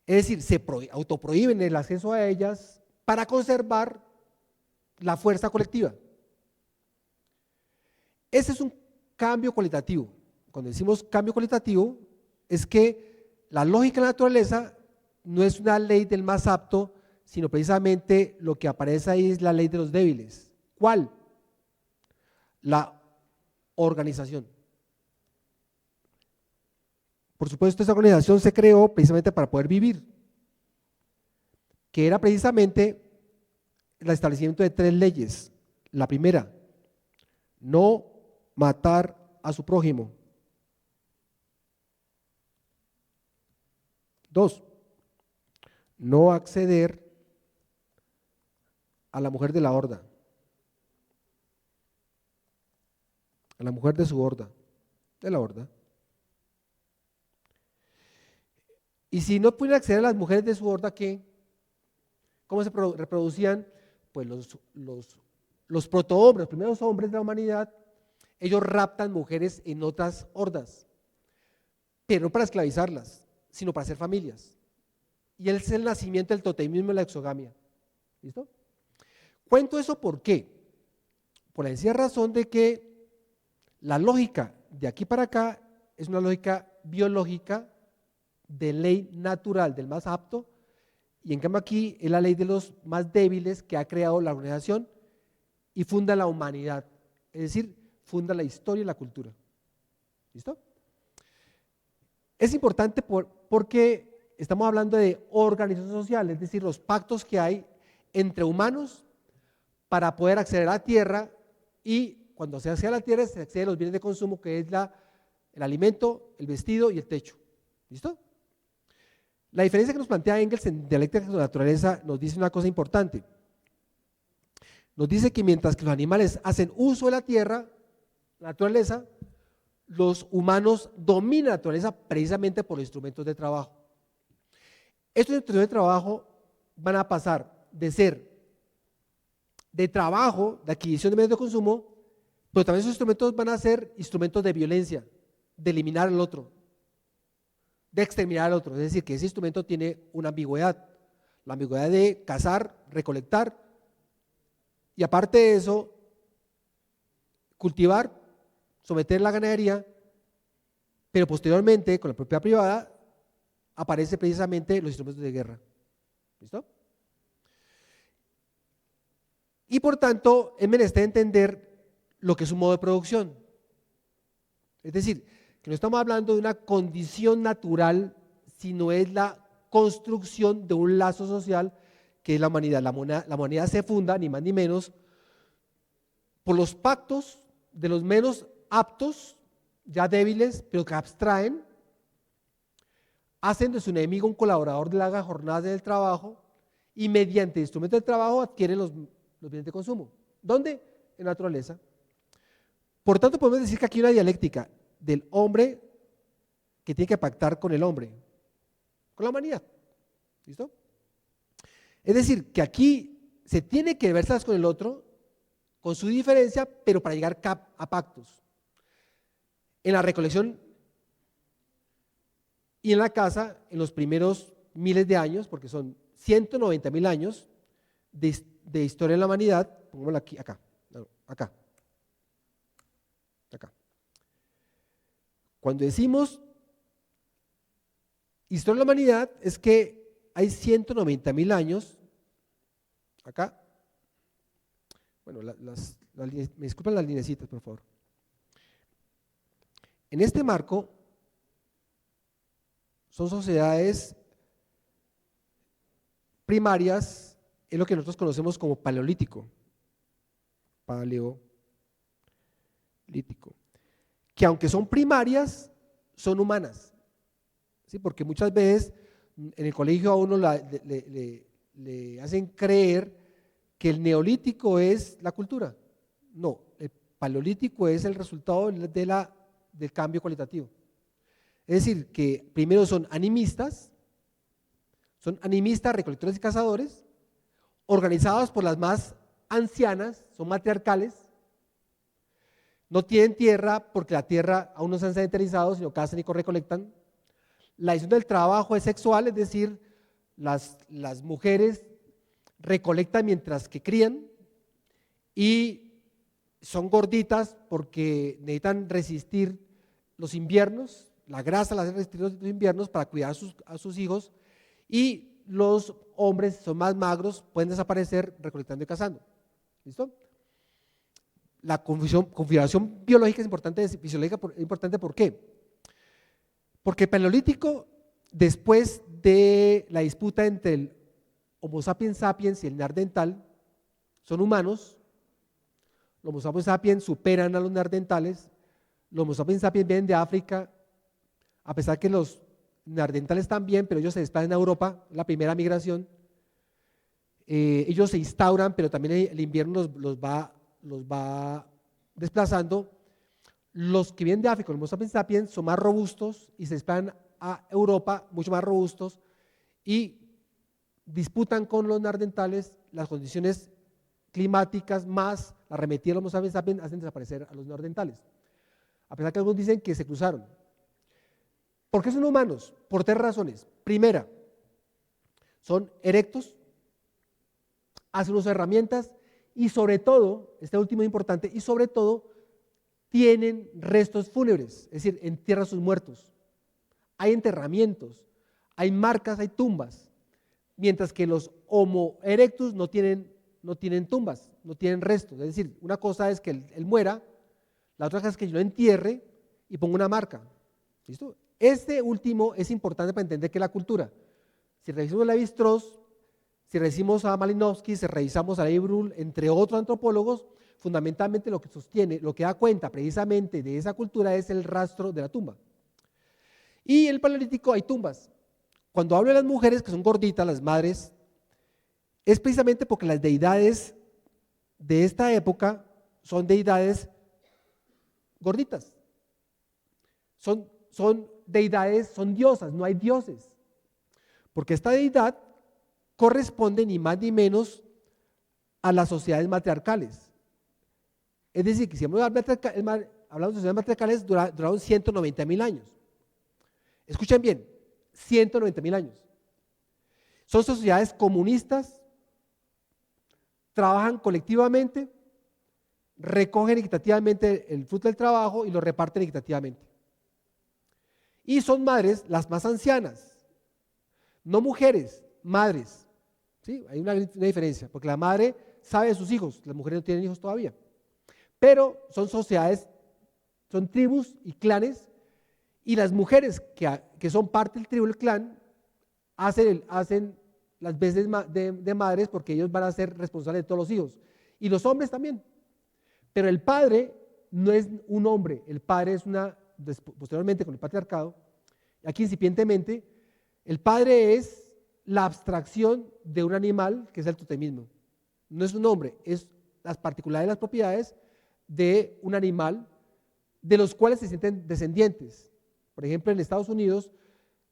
Speaker 2: Es decir, se autoprohíben el acceso a ellas para conservar la fuerza colectiva. Ese es un cambio cualitativo. Cuando decimos cambio cualitativo, es que la lógica de la naturaleza no es una ley del más apto, sino precisamente lo que aparece ahí es la ley de los débiles. ¿Cuál? La organización. Por supuesto, esa organización se creó precisamente para poder vivir, que era precisamente el establecimiento de 3 leyes. La primera, no matar a su prójimo. 2, no acceder a la mujer de la horda, a la mujer de su horda, de la horda. Y si no pudieran acceder a las mujeres de su horda, ¿qué? ¿Cómo se reproducían? Pues los protohombres, los primeros hombres de la humanidad, ellos raptan mujeres en otras hordas, pero no para esclavizarlas, sino para hacer familias. Y ese es el nacimiento del totemismo y la exogamia. ¿Listo? Cuento eso ¿por qué? Por la sencilla razón de que la lógica de aquí para acá es una lógica biológica de ley natural del más apto, y en cambio aquí es la ley de los más débiles que ha creado la organización y funda la humanidad, es decir, funda la historia y la cultura. ¿Listo? Es importante porque estamos hablando de organización social, es decir, los pactos que hay entre humanos para poder acceder a la tierra, y cuando se accede a la tierra se accede a los bienes de consumo, que es el alimento, el vestido y el techo. ¿Listo? La diferencia que nos plantea Engels en Dialéctica de la Naturaleza nos dice una cosa importante. Nos dice que mientras que los animales hacen uso de la tierra, la naturaleza, los humanos dominan la naturaleza precisamente por los instrumentos de trabajo. Estos instrumentos de trabajo van a pasar de ser de trabajo, de adquisición de medios de consumo, pero también esos instrumentos van a ser instrumentos de violencia, de eliminar al otro, de exterminar al otro, es decir, que ese instrumento tiene una ambigüedad, la ambigüedad de cazar, recolectar, y aparte de eso, cultivar, someter la ganadería, pero posteriormente, con la propiedad privada, aparecen precisamente los instrumentos de guerra. ¿Listo? Y por tanto, es menester entender lo que es un modo de producción. Es decir, que no estamos hablando de una condición natural, sino es la construcción de un lazo social que es la humanidad. La humanidad se funda, ni más ni menos, por los pactos de los menos aptos, ya débiles, pero que abstraen, hacen de su enemigo un colaborador de largas jornadas del trabajo y mediante instrumentos de trabajo adquieren los bienes de consumo. ¿Dónde? En la naturaleza. Por tanto, podemos decir que aquí hay una dialéctica del hombre que tiene que pactar con el hombre, con la humanidad. ¿Listo? Es decir, que aquí se tiene que versar con el otro, con su diferencia, pero para llegar a pactos. En la recolección y en la caza, en los primeros miles de años, porque son 190.000 años de historia de la humanidad, pongámoslo aquí, acá. Cuando decimos historia de la humanidad, es que hay 190.000 años, acá, bueno, me disculpan las lineecitas, por favor. En este marco, son sociedades primarias, es lo que nosotros conocemos como paleolítico, que aunque son primarias, son humanas, ¿sí? Porque muchas veces en el colegio a uno le hacen creer que el neolítico es la cultura. No, el paleolítico es el resultado del cambio cualitativo. Es decir, que primero son animistas, recolectores y cazadores, organizados por las más ancianas, son matriarcales, no tienen tierra porque la tierra aún no se han sedentarizado, sino cazan y recolectan. La división del trabajo es sexual, es decir, las mujeres recolectan mientras que crían y son gorditas porque necesitan resistir los inviernos, la grasa las hace resistir los inviernos para cuidar a sus hijos, y los hombres son más magros, pueden desaparecer recolectando y cazando. ¿Listo? La configuración biológica es importante, fisiológica es importante, ¿por qué? Porque el paleolítico, después de la disputa entre el Homo sapiens sapiens y el neandertal, son humanos. Los Homo sapiens sapiens superan a los neandertales. Los Homo sapiens sapiens vienen de África, a pesar que los neandertales también, pero ellos se desplazan a Europa, la primera migración. Ellos se instauran, pero también el invierno los va desplazando. Los que vienen de África, los Homo sapiens sapiens, son más robustos y se desplazan a Europa, mucho más robustos, y disputan con los neandertales las condiciones climáticas más la arremetida de los Homo sapiens sapiens hacen desaparecer a los neandertales. A pesar que algunos dicen que se cruzaron. ¿Por qué son humanos? Por tres razones. Primera, son erectos, hacen uso de herramientas y sobre todo, este último es importante, y sobre todo tienen restos fúnebres, es decir, entierran sus muertos. Hay enterramientos, hay marcas, hay tumbas, mientras que los Homo erectus no tienen tumbas, no tienen restos. Es decir, una cosa es que él muera, la otra cosa es que yo lo entierre y ponga una marca. ¿Listo? Este último es importante para entender qué es la cultura. Si revisamos a Lévi-Strauss, si revisamos a Malinowski, si revisamos a Levi-Brühl, entre otros antropólogos, fundamentalmente lo que sostiene, lo que da cuenta precisamente de esa cultura es el rastro de la tumba. Y en el paleolítico hay tumbas. Cuando hablo de las mujeres que son gorditas, las madres, es precisamente porque las deidades de esta época son deidades gorditas. Son deidades, son diosas, no hay dioses. Porque esta deidad corresponde ni más ni menos a las sociedades matriarcales. Es decir, que si hablamos de sociedades matriarcales, duraron 190.000 años. Escuchen bien, 190.000 años. Son sociedades comunistas, trabajan colectivamente, recogen equitativamente el fruto del trabajo y lo reparten equitativamente. Y son madres las más ancianas, no mujeres, madres. ¿Sí? Hay una diferencia, porque la madre sabe de sus hijos, las mujeres no tienen hijos todavía. Pero son sociedades, son tribus y clanes, y las mujeres que son parte del tribu, el clan, hacen las veces de madres porque ellos van a ser responsables de todos los hijos. Y los hombres también. Pero el padre no es un hombre, el padre es posteriormente con el patriarcado, aquí incipientemente, el padre es la abstracción de un animal que es el totemismo. No es un hombre, es las particularidades, las propiedades de un animal de los cuales se sienten descendientes. Por ejemplo, en Estados Unidos,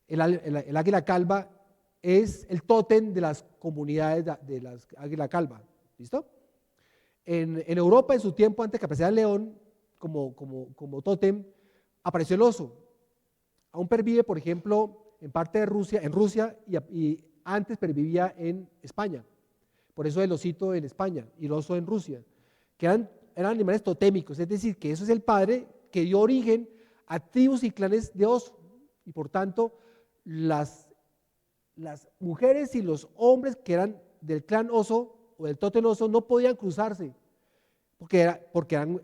Speaker 2: el águila calva es el tótem de las comunidades de las águila calva. ¿Listo? En Europa, en su tiempo, antes que apareciera el león como tótem, apareció el oso. Aún pervive, por ejemplo, en parte de Rusia, y antes pervivía en España. Por eso el osito en España y el oso en Rusia, que eran animales totémicos, es decir, que eso es el padre que dio origen a tribus y clanes de oso. Y por tanto, las mujeres y los hombres que eran del clan oso o del tótem oso no podían cruzarse porque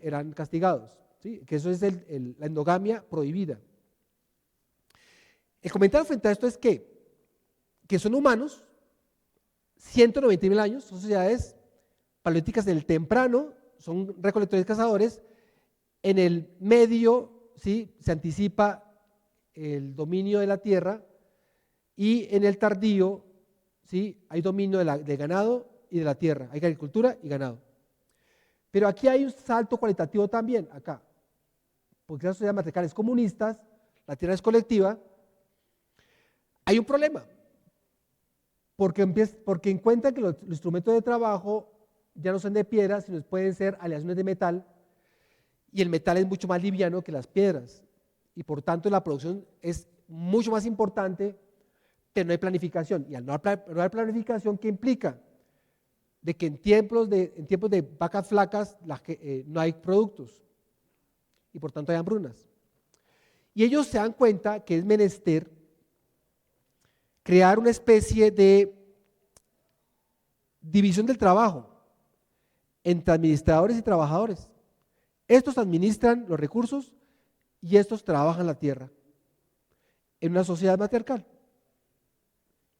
Speaker 2: eran castigados. ¿Sí? Que eso es la endogamia prohibida. El comentario frente a esto es que son humanos, 190.000 años, son sociedades paleolíticas del temprano, son recolectores y cazadores. En el medio, ¿sí?, se anticipa el dominio de la tierra, y en el tardío, ¿sí?, hay dominio del ganado y de la tierra, hay agricultura y ganado. Pero aquí hay un salto cualitativo también, acá, porque las sociedades matriarcales comunistas, la tierra es colectiva. Hay un problema, porque encuentran que los instrumentos de trabajo ya no son de piedra, sino pueden ser aleaciones de metal, y el metal es mucho más liviano que las piedras, y por tanto la producción es mucho más importante, pero no hay planificación. Y al no haber planificación, ¿qué implica? De que en tiempos de vacas flacas no hay productos, y por tanto hay hambrunas. Y ellos se dan cuenta que es menester crear una especie de división del trabajo entre administradores y trabajadores. Estos administran los recursos y estos trabajan la tierra en una sociedad matriarcal.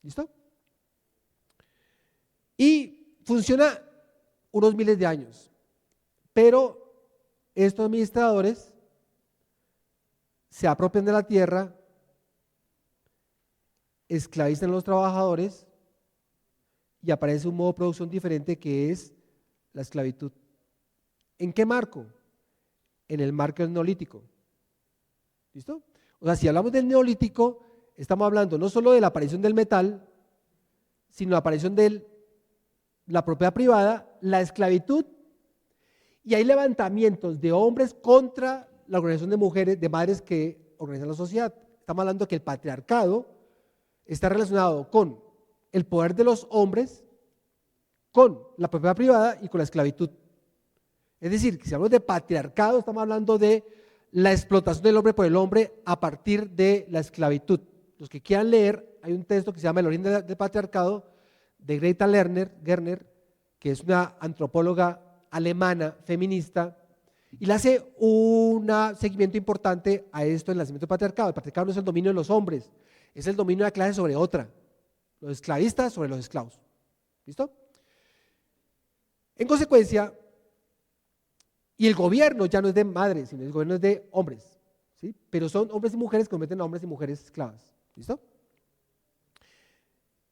Speaker 2: ¿Listo? Y funciona unos miles de años, pero estos administradores se apropian de la tierra, esclavizan a los trabajadores y aparece un modo de producción diferente que es la esclavitud. ¿En qué marco? En el marco del neolítico. ¿Listo? O sea, si hablamos del neolítico, estamos hablando no solo de la aparición del metal, sino la aparición de la propiedad privada, la esclavitud, y hay levantamientos de hombres contra la organización de mujeres, de madres que organizan la sociedad. Estamos hablando que el patriarcado está relacionado con el poder de los hombres, con la propiedad privada y con la esclavitud. Es decir, que si hablamos de patriarcado, estamos hablando de la explotación del hombre por el hombre a partir de la esclavitud. Los que quieran leer, hay un texto que se llama El origen del patriarcado, de Greta Gerner, que es una antropóloga alemana feminista, y le hace un seguimiento importante a esto del nacimiento del patriarcado. El patriarcado no es el dominio de los hombres, es el dominio de la clase sobre otra, los esclavistas sobre los esclavos. ¿Listo? En consecuencia, y el gobierno ya no es de madres, sino el gobierno es de hombres, ¿sí? Pero son hombres y mujeres que cometen a hombres y mujeres esclavas. ¿Listo?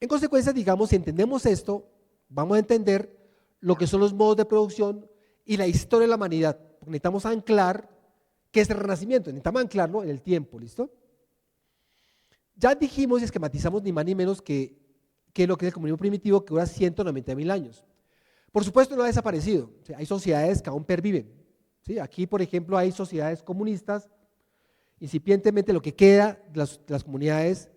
Speaker 2: En consecuencia, digamos, si entendemos esto, vamos a entender lo que son los modos de producción y la historia de la humanidad. Porque necesitamos anclar qué es el renacimiento, necesitamos anclarlo en el tiempo. ¿Listo? Ya dijimos y esquematizamos ni más ni menos que lo que es el comunismo primitivo, que dura 190.000 años. Por supuesto, no ha desaparecido. O sea, hay sociedades que aún perviven. ¿Sí? Aquí, por ejemplo, hay sociedades comunistas. Incipientemente, lo que queda de las comunidades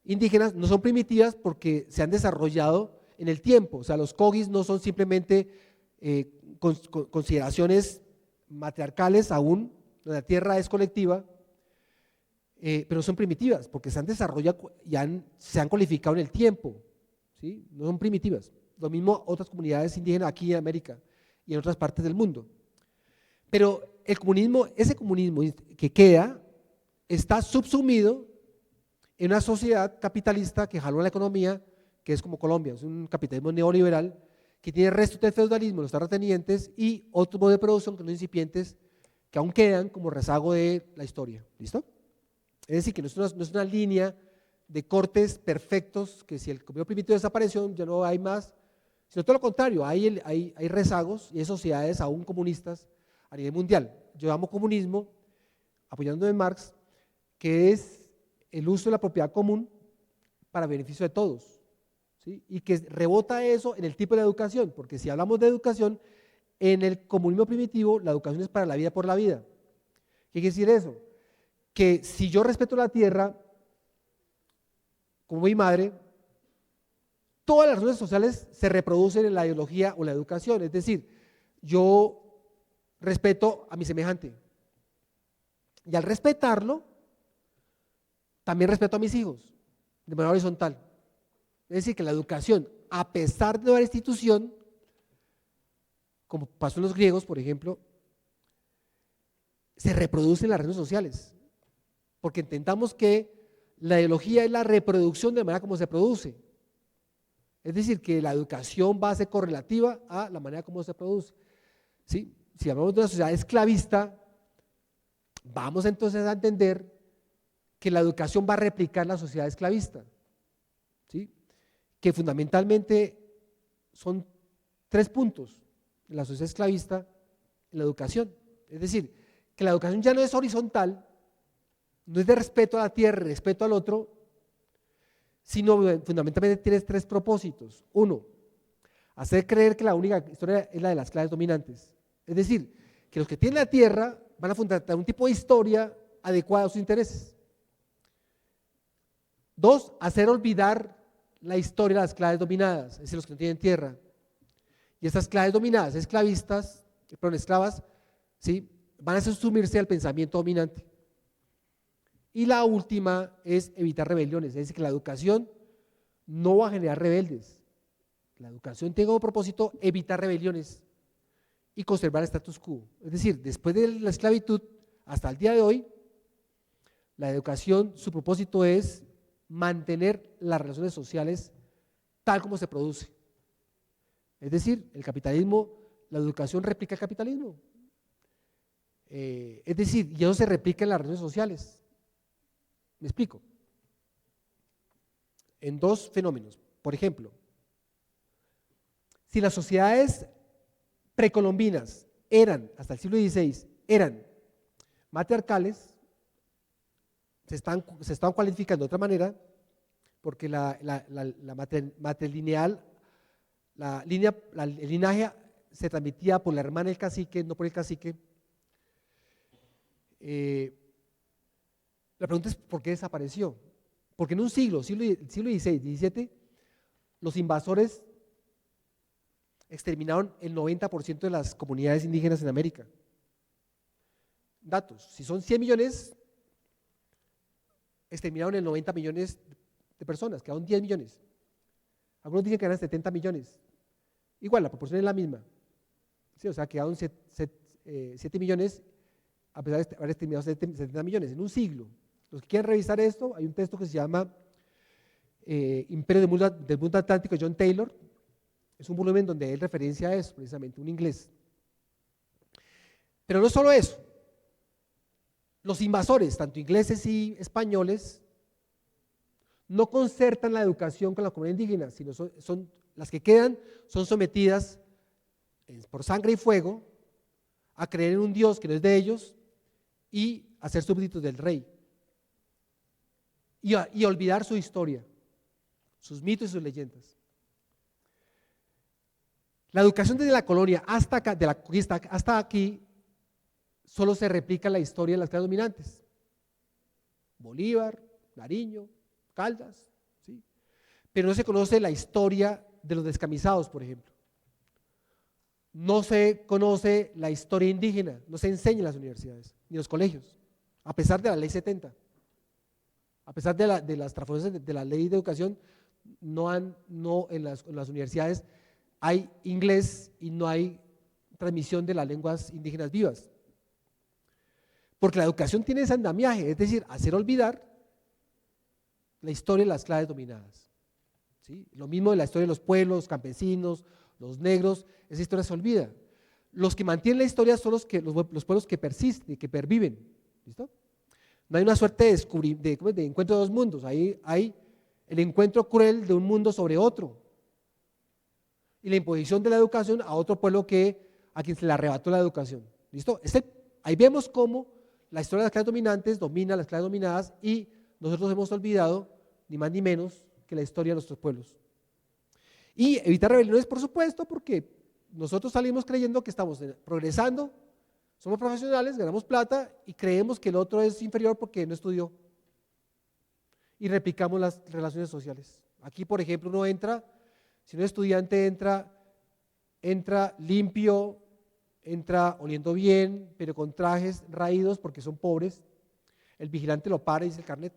Speaker 2: indígenas no son primitivas porque se han desarrollado en el tiempo. O sea, los cogis no son simplemente consideraciones matriarcales aún, la tierra es colectiva, pero son primitivas porque se han desarrollado y se han cualificado en el tiempo, ¿sí? No son primitivas. Lo mismo otras comunidades indígenas aquí en América y en otras partes del mundo. Pero el comunismo, ese comunismo que queda, está subsumido en una sociedad capitalista que jaló la economía, que es como Colombia, es un capitalismo neoliberal que tiene restos del feudalismo, los terratenientes y otros modos de producción que son incipientes, que aún quedan como rezago de la historia. ¿Listo? Es decir, que no es una línea de cortes perfectos, que si el comunismo primitivo desapareció, ya no hay más, sino todo lo contrario, hay rezagos y hay sociedades aún comunistas a nivel mundial. Yo llamo comunismo, apoyándome en Marx, que es el uso de la propiedad común para beneficio de todos, ¿sí? Y que rebota eso en el tipo de educación, porque si hablamos de educación, en el comunismo primitivo la educación es para la vida por la vida. ¿Qué quiere decir eso? Que si yo respeto la tierra, como mi madre, todas las redes sociales se reproducen en la ideología o la educación, es decir, yo respeto a mi semejante y al respetarlo, también respeto a mis hijos de manera horizontal. Es decir, que la educación, a pesar de la institución, como pasó en los griegos, por ejemplo, se reproduce en las redes sociales, porque entendamos que la ideología es la reproducción de la manera como se produce. Es decir, que la educación va a ser correlativa a la manera como se produce. ¿Sí? Si hablamos de una sociedad esclavista, vamos entonces a entender que la educación va a replicar la sociedad esclavista, ¿sí? Que fundamentalmente son 3 puntos en la sociedad esclavista en la educación. Es decir, que la educación ya no es horizontal, no es de respeto a la tierra, respeto al otro, sino fundamentalmente tiene 3 propósitos. 1, hacer creer que la única historia es la de las clases dominantes. Es decir, que los que tienen la tierra van a fundamentar un tipo de historia adecuada a sus intereses. 2, hacer olvidar la historia de las clases dominadas, es decir, los que no tienen tierra. Y estas clases dominadas, esclavas, ¿sí? Van a sumirse al pensamiento dominante. Y la última es evitar rebeliones, es decir, que la educación no va a generar rebeldes. La educación tiene como propósito evitar rebeliones y conservar el status quo. Es decir, después de la esclavitud hasta el día de hoy, la educación, su propósito es mantener las relaciones sociales tal como se produce. Es decir, el capitalismo, la educación replica el capitalismo. Es decir, y eso se replica en las relaciones sociales. ¿Me explico? En 2 fenómenos. Por ejemplo, si las sociedades precolombinas hasta el siglo XVI, eran matriarcales, se están cualificando de otra manera, porque la matrilineal, el linaje se transmitía por la hermana del cacique, no por el cacique. La pregunta es ¿por qué desapareció? Porque en un siglo XVI, XVII, los invasores exterminaron el 90% de las comunidades indígenas en América. Datos, si son 100 millones, exterminaron el 90 millones de personas, quedaron 10 millones. Algunos dicen que eran 70 millones. Igual, la proporción es la misma. Sí, o sea, quedaron 7 millones a pesar de haber exterminado 70 millones en un siglo. Los que quieran revisar esto, hay un texto que se llama Imperio del Mundo Atlántico de John Taylor. Es un volumen donde él referencia a eso, precisamente, un inglés. Pero no solo eso. Los invasores, tanto ingleses y españoles, no concertan la educación con la comunidad indígena, sino son las que quedan, son sometidas por sangre y fuego a creer en un Dios que no es de ellos y a ser súbditos del rey. Y a olvidar su historia, sus mitos y sus leyendas. La educación desde la colonia hasta acá, de la conquista hasta aquí, solo se replica la historia de las clases dominantes. Bolívar, Nariño, Caldas, pero no se conoce la historia de los descamisados, por ejemplo. No se conoce la historia indígena, no se enseña en las universidades ni en los colegios, a pesar de la ley 70. A pesar de las transformaciones de la ley de educación, no en las universidades hay inglés y no hay transmisión de las lenguas indígenas vivas. Porque la educación tiene ese andamiaje, es decir, hacer olvidar la historia de las clases dominadas. ¿Sí? Lo mismo de la historia de los pueblos, campesinos, los negros, esa historia se olvida. Los que mantienen la historia son los pueblos que persisten, que perviven. ¿Listo? No hay una suerte de encuentro de dos mundos, hay el encuentro cruel de un mundo sobre otro y la imposición de la educación a otro pueblo a quien se le arrebató la educación. ¿Listo? Ahí vemos cómo la historia de las clases dominantes domina a las clases dominadas y nosotros hemos olvidado, ni más ni menos, que la historia de nuestros pueblos. Y evitar rebeliones, por supuesto, porque nosotros salimos creyendo que estamos progresando, somos profesionales, ganamos plata y creemos que el otro es inferior porque no estudió. Y replicamos las relaciones sociales. Aquí, por ejemplo, uno entra, si un estudiante entra limpio, entra oliendo bien, pero con trajes raídos porque son pobres, el vigilante lo para y dice el carnet.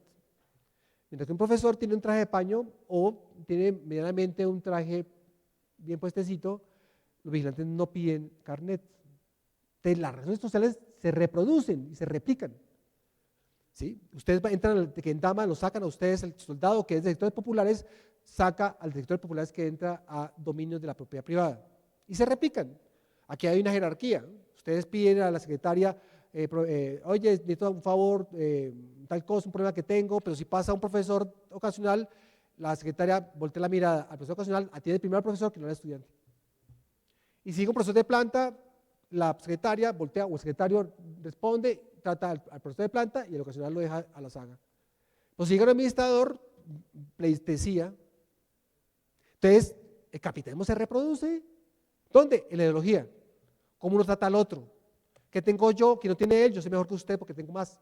Speaker 2: Mientras que un profesor tiene un traje de paño o tiene medianamente un traje bien puestecito, los vigilantes no piden carnet. Entonces, las relaciones sociales se reproducen y se replican. ¿Sí? Ustedes entran al Tequendama, lo sacan a ustedes, el soldado que es de sectores populares, saca al de sectores populares que entra a dominios de la propiedad privada. Y se replican. Aquí hay una jerarquía. Ustedes piden a la secretaria, oye, necesito un favor, tal cosa, un problema que tengo, pero si pasa un profesor ocasional, la secretaria voltea la mirada al profesor ocasional, atiende primero al profesor que no al estudiante. Y si sigue un profesor de planta, la secretaria voltea o el secretario responde, trata al profesor de planta y el ocasional lo deja a la saga. Pues si llega un administrador, pleitesía. Entonces, el capitalismo se reproduce. ¿Dónde? En la ideología. ¿Cómo uno trata al otro? ¿Qué tengo yo que no tiene él? Yo soy mejor que usted porque tengo más.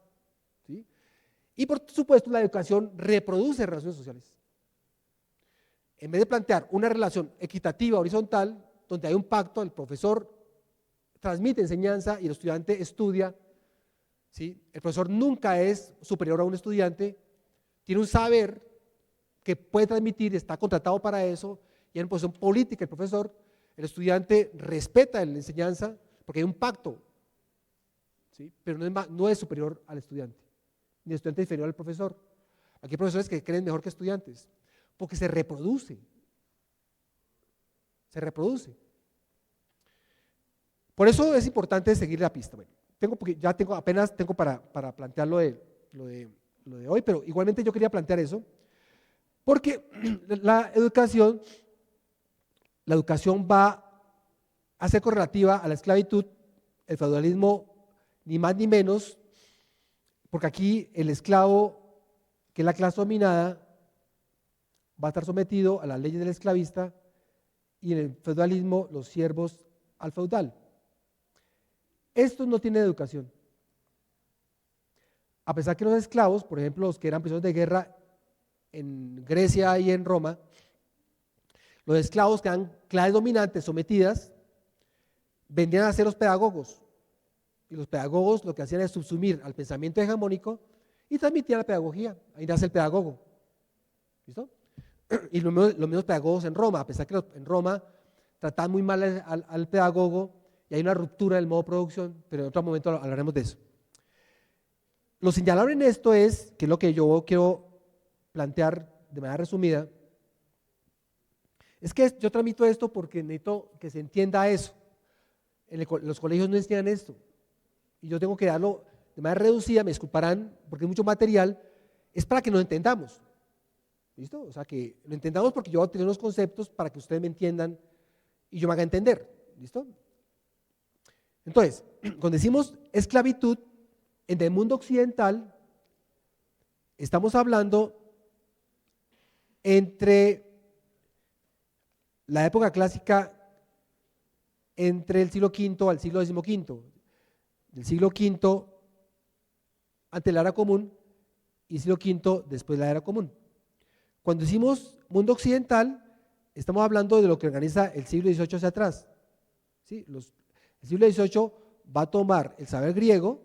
Speaker 2: ¿Sí? Y por supuesto, la educación reproduce relaciones sociales. En vez de plantear una relación equitativa, horizontal, donde hay un pacto, el profesor transmite enseñanza y el estudiante estudia, ¿sí? El profesor nunca es superior a un estudiante, tiene un saber que puede transmitir, está contratado para eso, y hay una posición política el profesor, el estudiante respeta la enseñanza porque hay un pacto, ¿sí? Pero no es superior al estudiante, ni el estudiante es inferior al profesor. Aquí hay profesores que creen mejor que estudiantes, porque se reproduce. Por eso es importante seguir la pista. Bueno, apenas tengo para plantear lo de hoy, pero igualmente yo quería plantear eso, porque la educación va a ser correlativa a la esclavitud, el feudalismo, ni más ni menos, porque aquí el esclavo, que es la clase dominada, va a estar sometido a las leyes del esclavista, y en el feudalismo los siervos al feudal. Estos no tienen educación. A pesar que los esclavos, por ejemplo, los que eran prisioneros de guerra en Grecia y en Roma, los esclavos que eran clases dominantes sometidas, vendían a ser los pedagogos. Y los pedagogos lo que hacían es subsumir al pensamiento hegemónico y transmitían la pedagogía. Ahí nace el pedagogo. ¿Listo? Y los mismos pedagogos en Roma, a pesar que en Roma trataban muy mal al pedagogo y hay una ruptura del modo de producción, pero en otro momento hablaremos de eso. Lo señalable en esto es, que es lo que yo quiero plantear de manera resumida, es que yo transmito esto porque necesito que se entienda eso. En los colegios no enseñan esto y yo tengo que darlo de manera reducida, me disculparán porque es mucho material, es para que nos entendamos. ¿Listo? O sea, que lo entendamos porque yo voy a tener unos conceptos para que ustedes me entiendan y yo me haga entender. ¿Listo? Entonces, cuando decimos esclavitud, en el mundo occidental, estamos hablando entre la época clásica, entre el siglo V al siglo XV, del siglo V ante la era común y siglo V después de la era común. Cuando decimos mundo occidental, estamos hablando de lo que organiza el siglo XVIII hacia atrás. ¿Sí? El siglo XVIII va a tomar el saber griego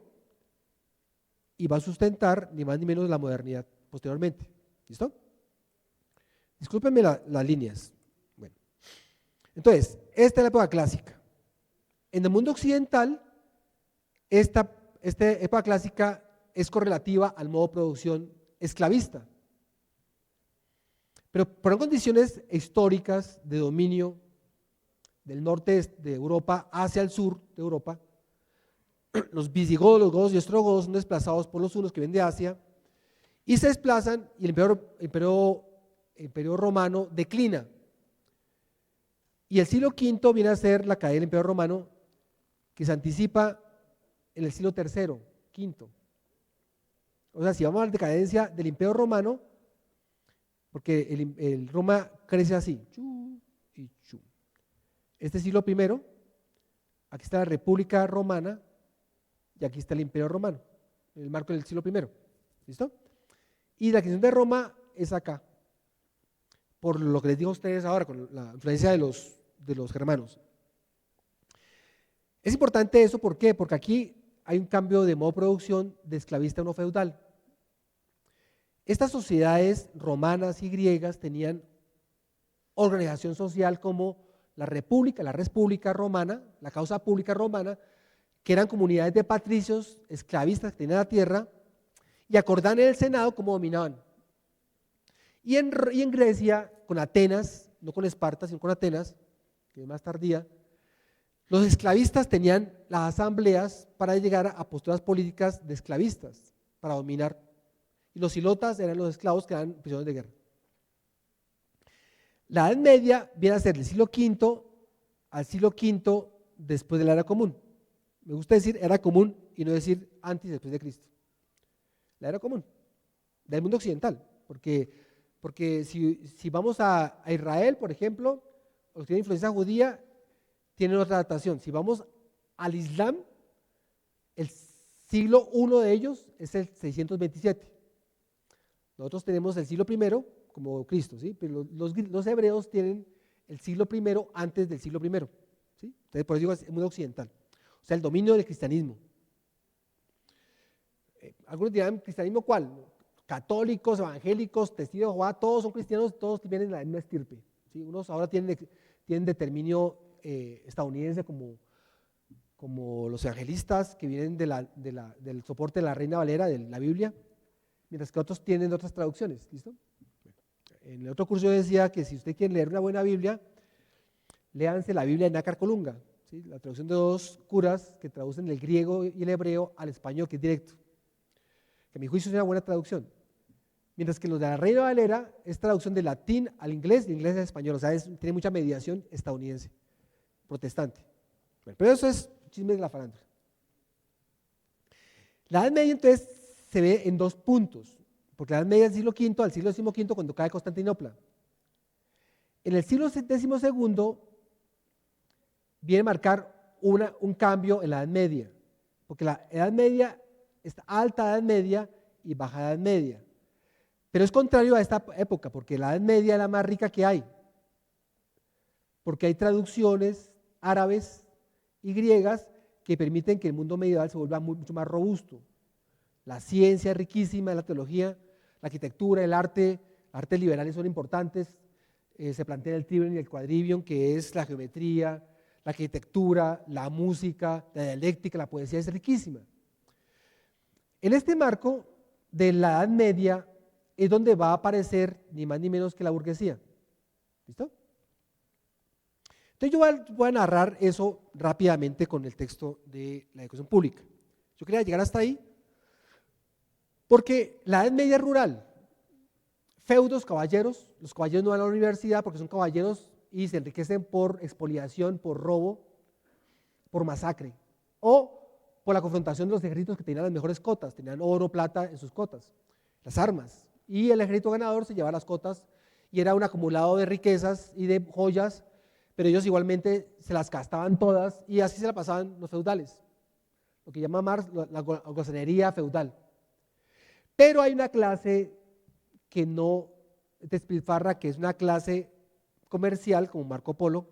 Speaker 2: y va a sustentar ni más ni menos la modernidad posteriormente. ¿Listo? Discúlpenme las líneas. Bueno, entonces, esta es la época clásica. En el mundo occidental, esta época clásica es correlativa al modo de producción esclavista. Pero por condiciones históricas de dominio del norte de Europa hacia el sur de Europa, los visigodos, los godos y ostrogodos son desplazados por los hunos que vienen de Asia y se desplazan y el imperio romano declina. Y el siglo V viene a ser la caída del imperio romano que se anticipa en el siglo III, V. O sea, si vamos a la decadencia del imperio romano, porque el Roma crece así, chu y chu. Este siglo I, aquí está la República Romana y aquí está el Imperio Romano, en el marco del siglo I. ¿Listo? Y la creación de Roma es acá, por lo que les digo a ustedes ahora, con la influencia de los germanos. Es importante eso, ¿por qué? Porque aquí hay un cambio de modo de producción de esclavista a no feudal. Estas sociedades romanas y griegas tenían organización social como la República, la Res Pública Romana, la Causa Pública Romana, que eran comunidades de patricios esclavistas que tenían la tierra y acordaban en el Senado cómo dominaban. Y en Grecia, con Atenas, no con Esparta, sino con Atenas, que es más tardía, los esclavistas tenían las asambleas para llegar a posturas políticas de esclavistas, para dominar. Y los ilotas eran los esclavos que eran prisioneros de guerra. La Edad Media viene a ser del siglo V al siglo V después de la Era Común. Me gusta decir Era Común y no decir antes y después de Cristo. La Era Común, del mundo occidental. Porque si vamos a Israel, por ejemplo, los que tienen influencia judía, tienen otra datación. Si vamos al Islam, el siglo I de ellos es el 627. Nosotros tenemos el siglo I como Cristo, ¿sí? Pero los hebreos tienen el siglo I antes del siglo I, ¿sí? Entonces, por eso digo, es el mundo occidental. O sea, el dominio del cristianismo. Algunos dirán, ¿cristianismo cuál? Católicos, evangélicos, testigos de Jehová, todos son cristianos, todos vienen de la misma estirpe, ¿sí? Unos ahora tienen determinio estadounidense como los evangelistas que vienen del soporte de la Reina Valera, de la Biblia, mientras que otros tienen otras traducciones. ¿Listo? En el otro curso yo decía que si usted quiere leer una buena Biblia, léanse la Biblia de Nácar Colunga, ¿sí? La traducción de dos curas que traducen el griego y el hebreo al español, que es directo, que a mi juicio es una buena traducción. Mientras que los de la Reina Valera es traducción de latín al inglés, de inglés al español, o sea, tiene mucha mediación estadounidense, protestante. Bueno, pero eso es chisme de la farándula. La Edad Media entonces se ve en dos puntos, porque la Edad Media del siglo V al siglo XV cuando cae Constantinopla. En el siglo XII viene a marcar un cambio en la Edad Media, porque la Edad Media está alta Edad Media y baja Edad Media. Pero es contrario a esta época, porque la Edad Media es la más rica que hay, porque hay traducciones árabes y griegas que permiten que el mundo medieval se vuelva mucho más robusto. La ciencia es riquísima, la teología, la arquitectura, el arte, artes liberales son importantes. Se plantea el trivium y el quadrivium, que es la geometría, la arquitectura, la música, la dialéctica, la poesía es riquísima. En este marco de la Edad Media es donde va a aparecer ni más ni menos que la burguesía. ¿Listo? Entonces yo voy a narrar eso rápidamente con el texto de la educación pública. Yo quería llegar hasta ahí porque la Edad Media es rural. Feudos, caballeros, los caballeros no van a la universidad porque son caballeros y se enriquecen por expoliación, por robo, por masacre o por la confrontación de los ejércitos que tenían las mejores cotas, tenían oro, plata en sus cotas, las armas, y el ejército ganador se llevaba las cotas y era un acumulado de riquezas y de joyas, pero ellos igualmente se las gastaban todas y así se la pasaban los feudales, lo que llama Marx la holgazanería feudal. Pero hay una clase que no despilfarra, que es una clase comercial como Marco Polo,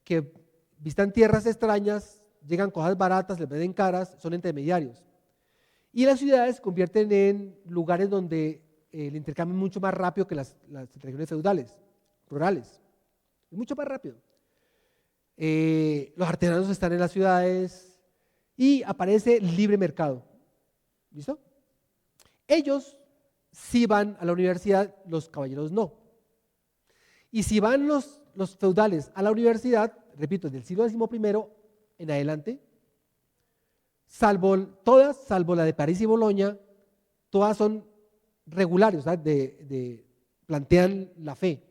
Speaker 2: que visitan tierras extrañas, llegan cosas baratas, les venden caras, son intermediarios. Y las ciudades se convierten en lugares donde el intercambio es mucho más rápido que las regiones feudales, rurales. Es mucho más rápido. Los artesanos están en las ciudades y aparece el libre mercado. ¿Listo? Ellos sí van a la universidad, los caballeros no. Y si van los feudales a la universidad, repito, del siglo XI en adelante, salvo la de París y Boloña, todas son regulares, ¿sabes? Plantean la fe.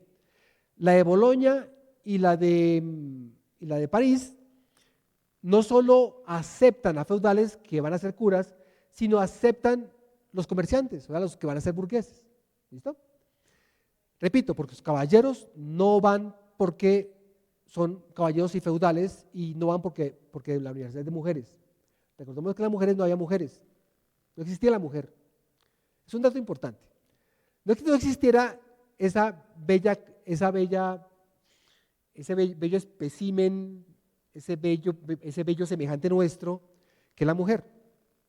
Speaker 2: La de Boloña y la de París no solo aceptan a feudales que van a ser curas, sino aceptan los comerciantes, o sea, los que van a ser burgueses. ¿Listo? Repito, porque los caballeros no van porque son caballeros y feudales y no van porque la universidad es de mujeres. Recordemos que en las mujeres no había mujeres, no existía la mujer. Es un dato importante. No es que no existiera ese bello espécimen, ese bello semejante nuestro, que es la mujer.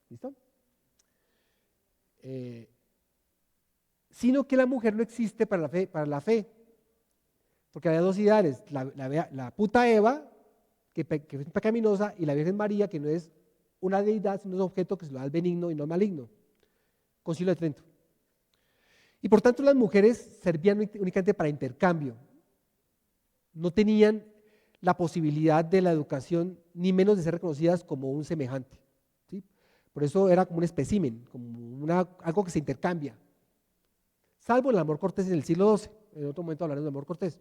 Speaker 2: ¿Listo? Sino que la mujer no existe para la fe, porque había dos ideales, la puta Eva, que es pecaminosa, y la Virgen María, que no es una deidad, sino un objeto que se lo da al benigno y no al maligno. Concilio de Trento. Y por tanto las mujeres servían únicamente para intercambio, no tenían la posibilidad de la educación, ni menos de ser reconocidas como un semejante. ¿Sí? Por eso era como un espécimen, como algo que se intercambia. Salvo el amor cortés en el siglo XII, en otro momento hablaremos del amor cortés.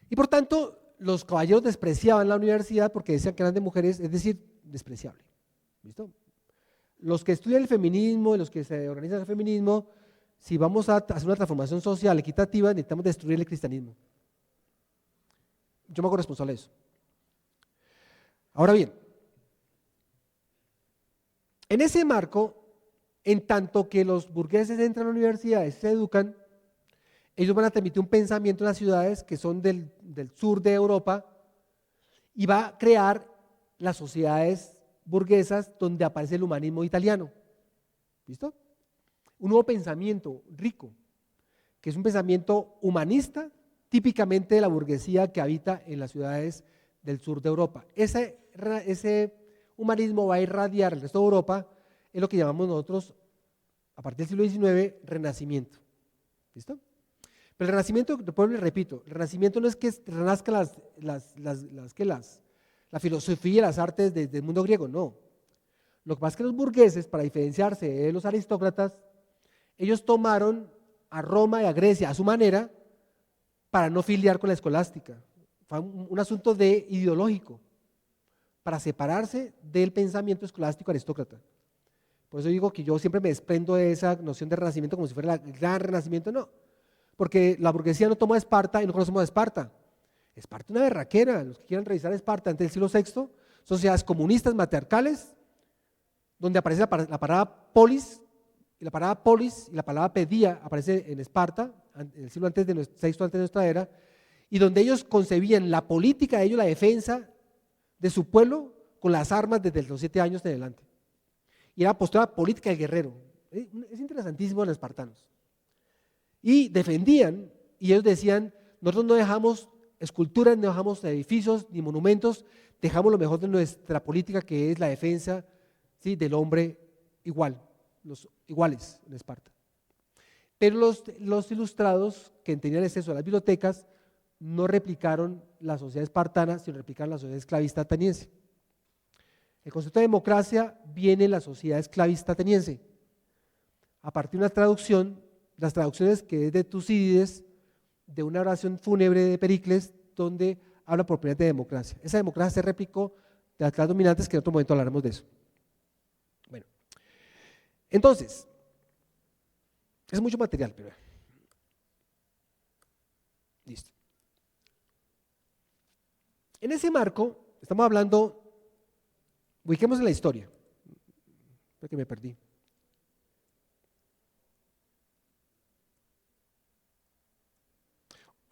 Speaker 2: Y por tanto, los caballeros despreciaban la universidad porque decían que eran de mujeres, es decir, despreciable. ¿Listo? Los que estudian el feminismo y los que se organizan el feminismo, si vamos a hacer una transformación social equitativa, necesitamos destruir el cristianismo. Yo me hago responsable de eso. Ahora bien, en ese marco, en tanto que los burgueses entran a la universidad y se educan, ellos van a transmitir un pensamiento en las ciudades que son del sur de Europa y va a crear las sociedades burguesas donde aparece el humanismo italiano. ¿Listo? Un nuevo pensamiento rico, que es un pensamiento humanista, típicamente de la burguesía que habita en las ciudades del sur de Europa. Ese humanismo va a irradiar el resto de Europa, es lo que llamamos nosotros, a partir del siglo XIX, Renacimiento. ¿Listo? Pero el Renacimiento, después les repito, el Renacimiento no es que renazcan la filosofía y las artes desde el mundo griego, no. Lo que pasa es que los burgueses, para diferenciarse de los aristócratas, ellos tomaron a Roma y a Grecia a su manera para no filiar con la escolástica. Fue un asunto ideológico, para separarse del pensamiento escolástico aristócrata. Por eso digo que yo siempre me desprendo de esa noción de renacimiento como si fuera el gran renacimiento, no. Porque la burguesía no tomó a Esparta y no conocemos a Esparta. Esparta es una berraquera. Los que quieran revisar Esparta antes del siglo VI, sociedades comunistas matriarcales, donde aparece la palabra polis, y la palabra polis y la palabra pedía aparece en Esparta, en el siglo VI antes de nuestra era, y donde ellos concebían la política de ellos, la defensa de su pueblo con las armas desde los 7 años en adelante. Y era postura política del guerrero. Es interesantísimo los espartanos. Y defendían, y ellos decían, nosotros no dejamos esculturas, no dejamos edificios ni monumentos, dejamos lo mejor de nuestra política, que es la defensa, ¿sí?, del hombre igual, los iguales en Esparta. Pero los ilustrados que tenían acceso a las bibliotecas no replicaron la sociedad espartana, sino replicaron la sociedad esclavista ateniense. El concepto de democracia viene en la sociedad esclavista ateniense, a partir de una traducción, las traducciones que es de Tucídides, de una oración fúnebre de Pericles, donde habla por primera vez de democracia. Esa democracia se replicó de las clases dominantes, que en otro momento hablaremos de eso. Bueno, entonces, es mucho material, pero listo. En ese marco, estamos hablando, ubiquemos en la historia, porque me perdí.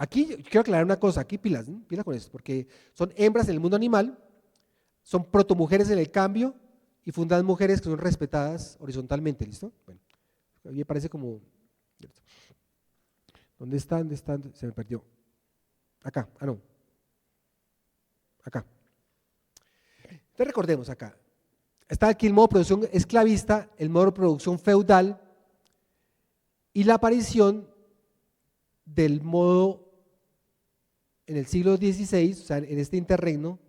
Speaker 2: Aquí quiero aclarar una cosa, aquí pilas, ¿no? Pilas con esto, porque son hembras en el mundo animal, son protomujeres en el cambio y fundan mujeres que son respetadas horizontalmente, ¿listo? Bueno, a mí me parece como… ¿Dónde están? ¿Dónde están? Se me perdió. Acá, no. Acá. Entonces recordemos acá. Está aquí el modo de producción esclavista, el modo de producción feudal y la aparición del modo en el siglo XVI, o sea, en este interregno,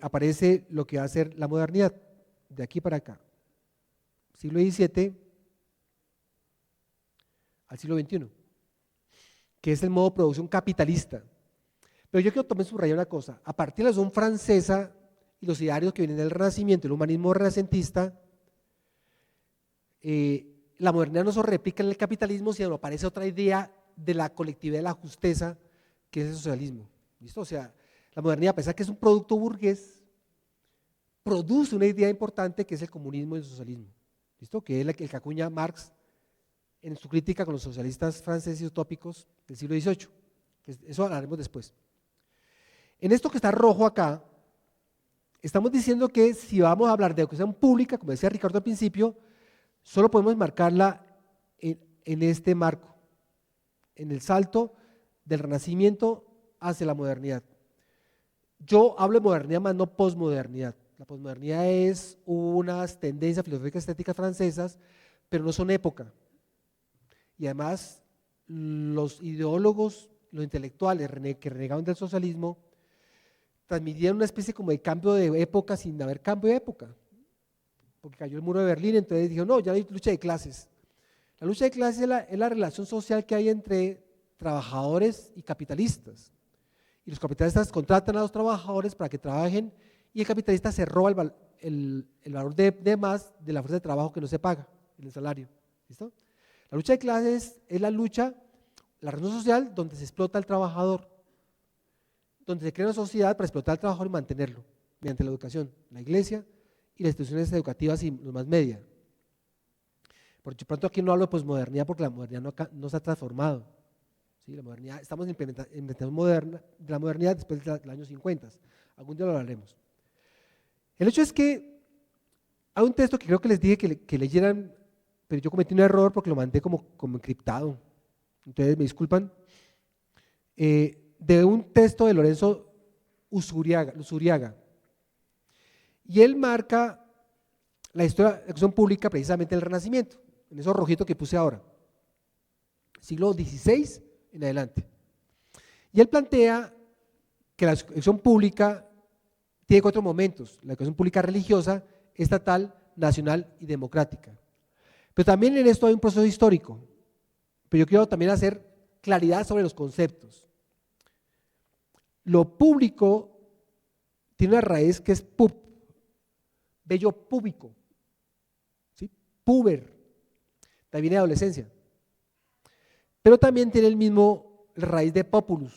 Speaker 2: aparece lo que va a ser la modernidad, de aquí para acá, siglo XVII al siglo XXI, que es el modo de producción capitalista. Pero yo quiero también subrayar una cosa, a partir de la Revolución Francesa y los idearios que vienen del Renacimiento, el humanismo renacentista, la modernidad no se replica en el capitalismo, sino aparece otra idea de la colectividad de la justeza, que es el socialismo. ¿Listo? O sea, la modernidad, a pesar que es un producto burgués, produce una idea importante que es el comunismo y el socialismo. ¿Listo? Que es el que acuña Marx en su crítica con los socialistas franceses utópicos del siglo XVIII. Eso hablaremos después. En esto que está rojo acá, estamos diciendo que si vamos a hablar de educación pública, como decía Ricardo al principio, solo podemos marcarla en este marco, en el salto del Renacimiento hacia la modernidad. Yo hablo de modernidad más no posmodernidad. La posmodernidad es unas tendencias filosóficas estéticas francesas, pero no son época. Y además los ideólogos, los intelectuales que renegaron del socialismo, transmitieron una especie como de cambio de época sin haber cambio de época. Porque cayó el muro de Berlín, entonces dijo, no, ya hay lucha de clases. La lucha de clases es la relación social que hay entre trabajadores y capitalistas. Y los capitalistas contratan a los trabajadores para que trabajen y el capitalista se roba el valor de más de la fuerza de trabajo que no se paga, en el salario. ¿Listo? La lucha de clases es la lucha, la relación social donde se explota al trabajador, donde se crea una sociedad para explotar al trabajador y mantenerlo, mediante la educación, la iglesia y las instituciones educativas y los más media. Por pronto aquí no hablo de posmodernidad porque la modernidad no se ha transformado. ¿Sí? La modernidad, estamos implementando la modernidad después del año 50. Algún día lo hablaremos. El hecho es que hay un texto que creo que les dije que leyeran, pero yo cometí un error porque lo mandé como encriptado. Entonces me disculpan. De un texto de Lorenzo Usuriaga. Y él marca la historia de la educación pública precisamente del Renacimiento, en esos rojitos que puse ahora, siglo XVI en adelante. Y él plantea que la educación pública tiene 4 momentos: la educación pública religiosa, estatal, nacional y democrática. Pero también en esto hay un proceso histórico, pero yo quiero también hacer claridad sobre los conceptos. Lo público tiene una raíz que es pub, vello púbico, ¿sí? Puber, de ahí viene la adolescencia. Pero también tiene el mismo raíz de populus,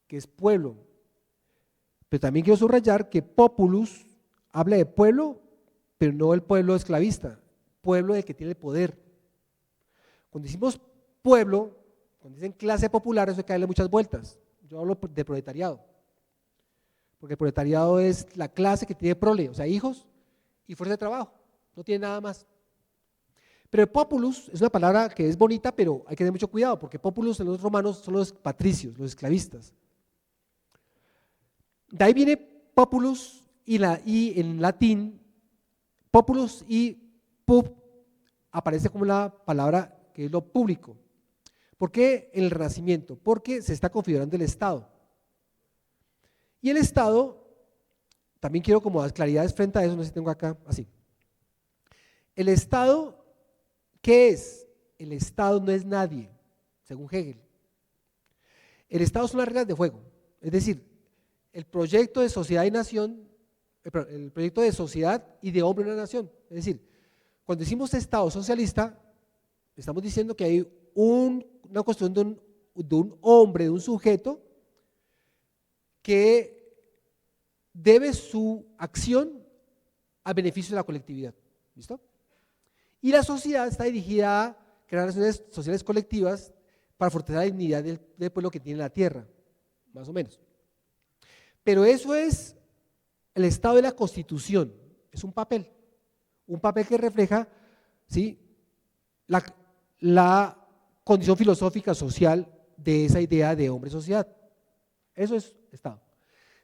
Speaker 2: que es pueblo. Pero también quiero subrayar que populus habla de pueblo, pero no el pueblo esclavista, pueblo del que tiene el poder. Cuando decimos pueblo, cuando dicen clase popular, eso hay que darle muchas vueltas. Yo hablo de proletariado, porque el proletariado es la clase que tiene prole, o sea, hijos y fuerza de trabajo, no tiene nada más. Pero el populus es una palabra que es bonita, pero hay que tener mucho cuidado, porque populus en los romanos son los patricios, los esclavistas. De ahí viene populus y en latín, populus y pub aparece como la palabra que es lo público. ¿Por qué en el Renacimiento? Porque se está configurando el Estado. Y el Estado, también quiero como dar claridades frente a eso, no sé si tengo acá, así. El Estado, ¿qué es? El Estado no es nadie, según Hegel. El Estado son las reglas de juego, es decir, el proyecto de sociedad y nación, el proyecto de sociedad y de hombre en una nación. Es decir, cuando decimos Estado socialista, estamos diciendo que hay una cuestión de un hombre, de un sujeto, que debe su acción al beneficio de la colectividad. ¿Listo? Y la sociedad está dirigida a crear relaciones sociales colectivas para fortalecer la dignidad del pueblo que tiene la tierra, más o menos. Pero eso es el estado de la Constitución, es un papel que refleja, ¿sí?, la condición filosófica social de esa idea de hombre-sociedad. Eso es Estado.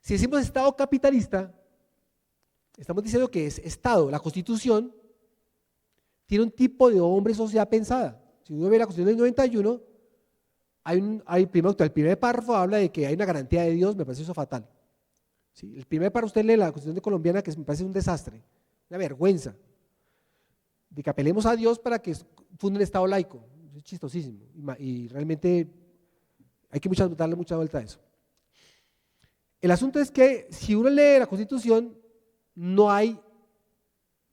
Speaker 2: Si decimos Estado capitalista, estamos diciendo que es Estado. La Constitución tiene un tipo de hombre-sociedad pensada. Si uno ve la Constitución del 91, el primer párrafo habla de que hay una garantía de Dios, me parece eso fatal. ¿Sí? El primer párrafo usted lee la Constitución colombiana, que me parece un desastre, una vergüenza, de que apelemos a Dios para que funde un Estado laico. Es chistosísimo y realmente hay que darle mucha vuelta a eso. El asunto es que si uno lee la Constitución, no hay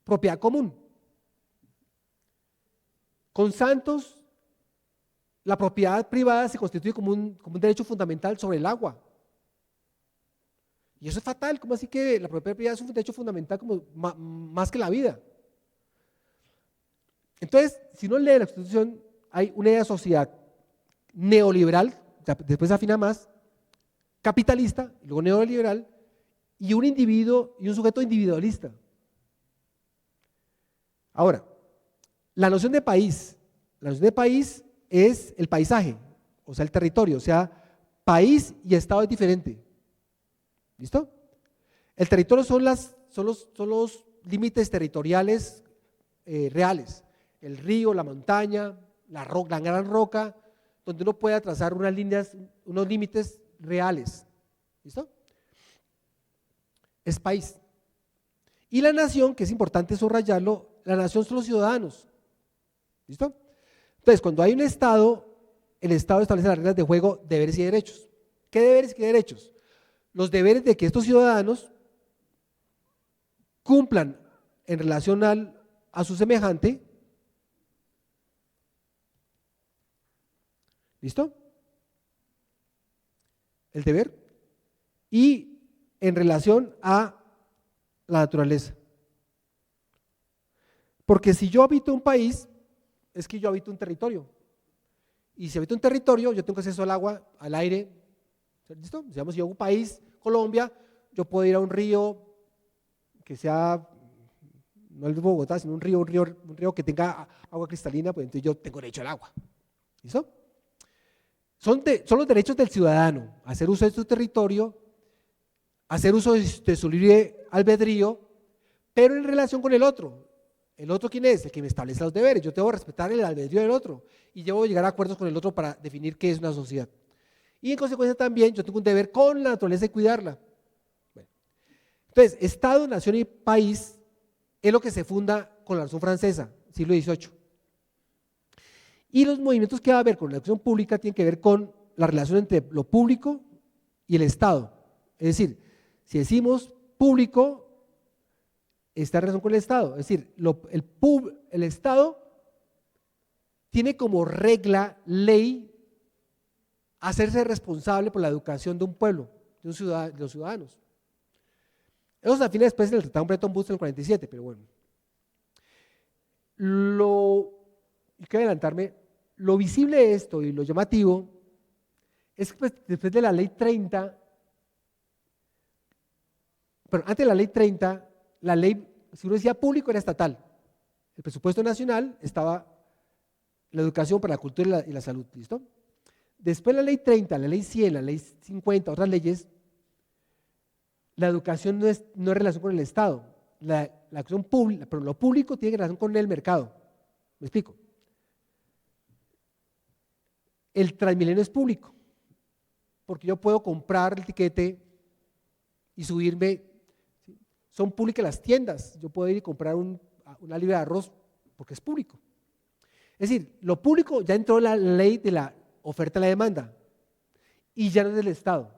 Speaker 2: propiedad común. Con Santos, la propiedad privada se constituye como un derecho fundamental sobre el agua. Y eso es fatal. ¿Cómo así que la propiedad privada es un derecho fundamental como más que la vida? Entonces, si uno lee la Constitución, hay una idea de sociedad neoliberal, después afina más, capitalista, y luego neoliberal, y un individuo y un sujeto individualista. Ahora, la noción de país es el paisaje, o sea, el territorio, o sea, país y Estado es diferente. ¿Listo? El territorio son los límites territoriales reales, el río, la montaña, la gran roca, donde uno puede trazar unos límites reales. ¿Listo? Es país. Y la nación, que es importante subrayarlo, la nación son los ciudadanos. ¿Listo? Entonces, cuando hay un Estado, el Estado establece las reglas de juego, deberes y derechos. ¿Qué deberes y qué derechos? Los deberes de que estos ciudadanos cumplan en relación a su semejante. ¿Listo? El deber. Y en relación a la naturaleza. Porque si yo habito un país, es que yo habito un territorio. Y si habito un territorio, yo tengo acceso al agua, al aire. ¿Listo? Digamos, si yo hago un país, Colombia, yo puedo ir a un río que sea, no el de Bogotá, sino un río que tenga agua cristalina, pues entonces yo tengo derecho al agua. ¿Listo? Son los derechos del ciudadano, hacer uso de su territorio, hacer uso de su libre albedrío, pero en relación con el otro. ¿El otro quién es? El que me establece los deberes. Yo tengo que respetar el albedrío del otro y debo llegar a acuerdos con el otro para definir qué es una sociedad. Y en consecuencia también yo tengo un deber con la naturaleza de cuidarla. Bueno. Entonces, Estado, nación y país es lo que se funda con la Revolución Francesa, siglo XVIII. Y los movimientos que va a haber con la acción pública tienen que ver con la relación entre lo público y el Estado. Es decir, si decimos público, está en relación con el Estado. Es decir, el Estado tiene como regla, ley, hacerse responsable por la educación de un pueblo, de los ciudadanos. Eso se define después en el Tratado de Bretton Woods en el 47, pero bueno. Hay que adelantarme, lo visible de esto y lo llamativo es que pues, después de la ley 30, pero antes de la ley 30, la ley, si uno decía público, era estatal. El presupuesto nacional estaba la educación para la cultura y la salud, ¿listo? Después de la ley 30, la ley 100, la ley 50, otras leyes, la educación no es relación con el Estado. La acción pública, pero lo público tiene relación con el mercado. ¿Me explico? El Transmilenio es público, porque yo puedo comprar el tiquete y subirme. ¿Sí? Son públicas las tiendas, yo puedo ir y comprar una libra de arroz porque es público. Es decir, lo público ya entró en la ley de la oferta y la demanda y ya no es del Estado.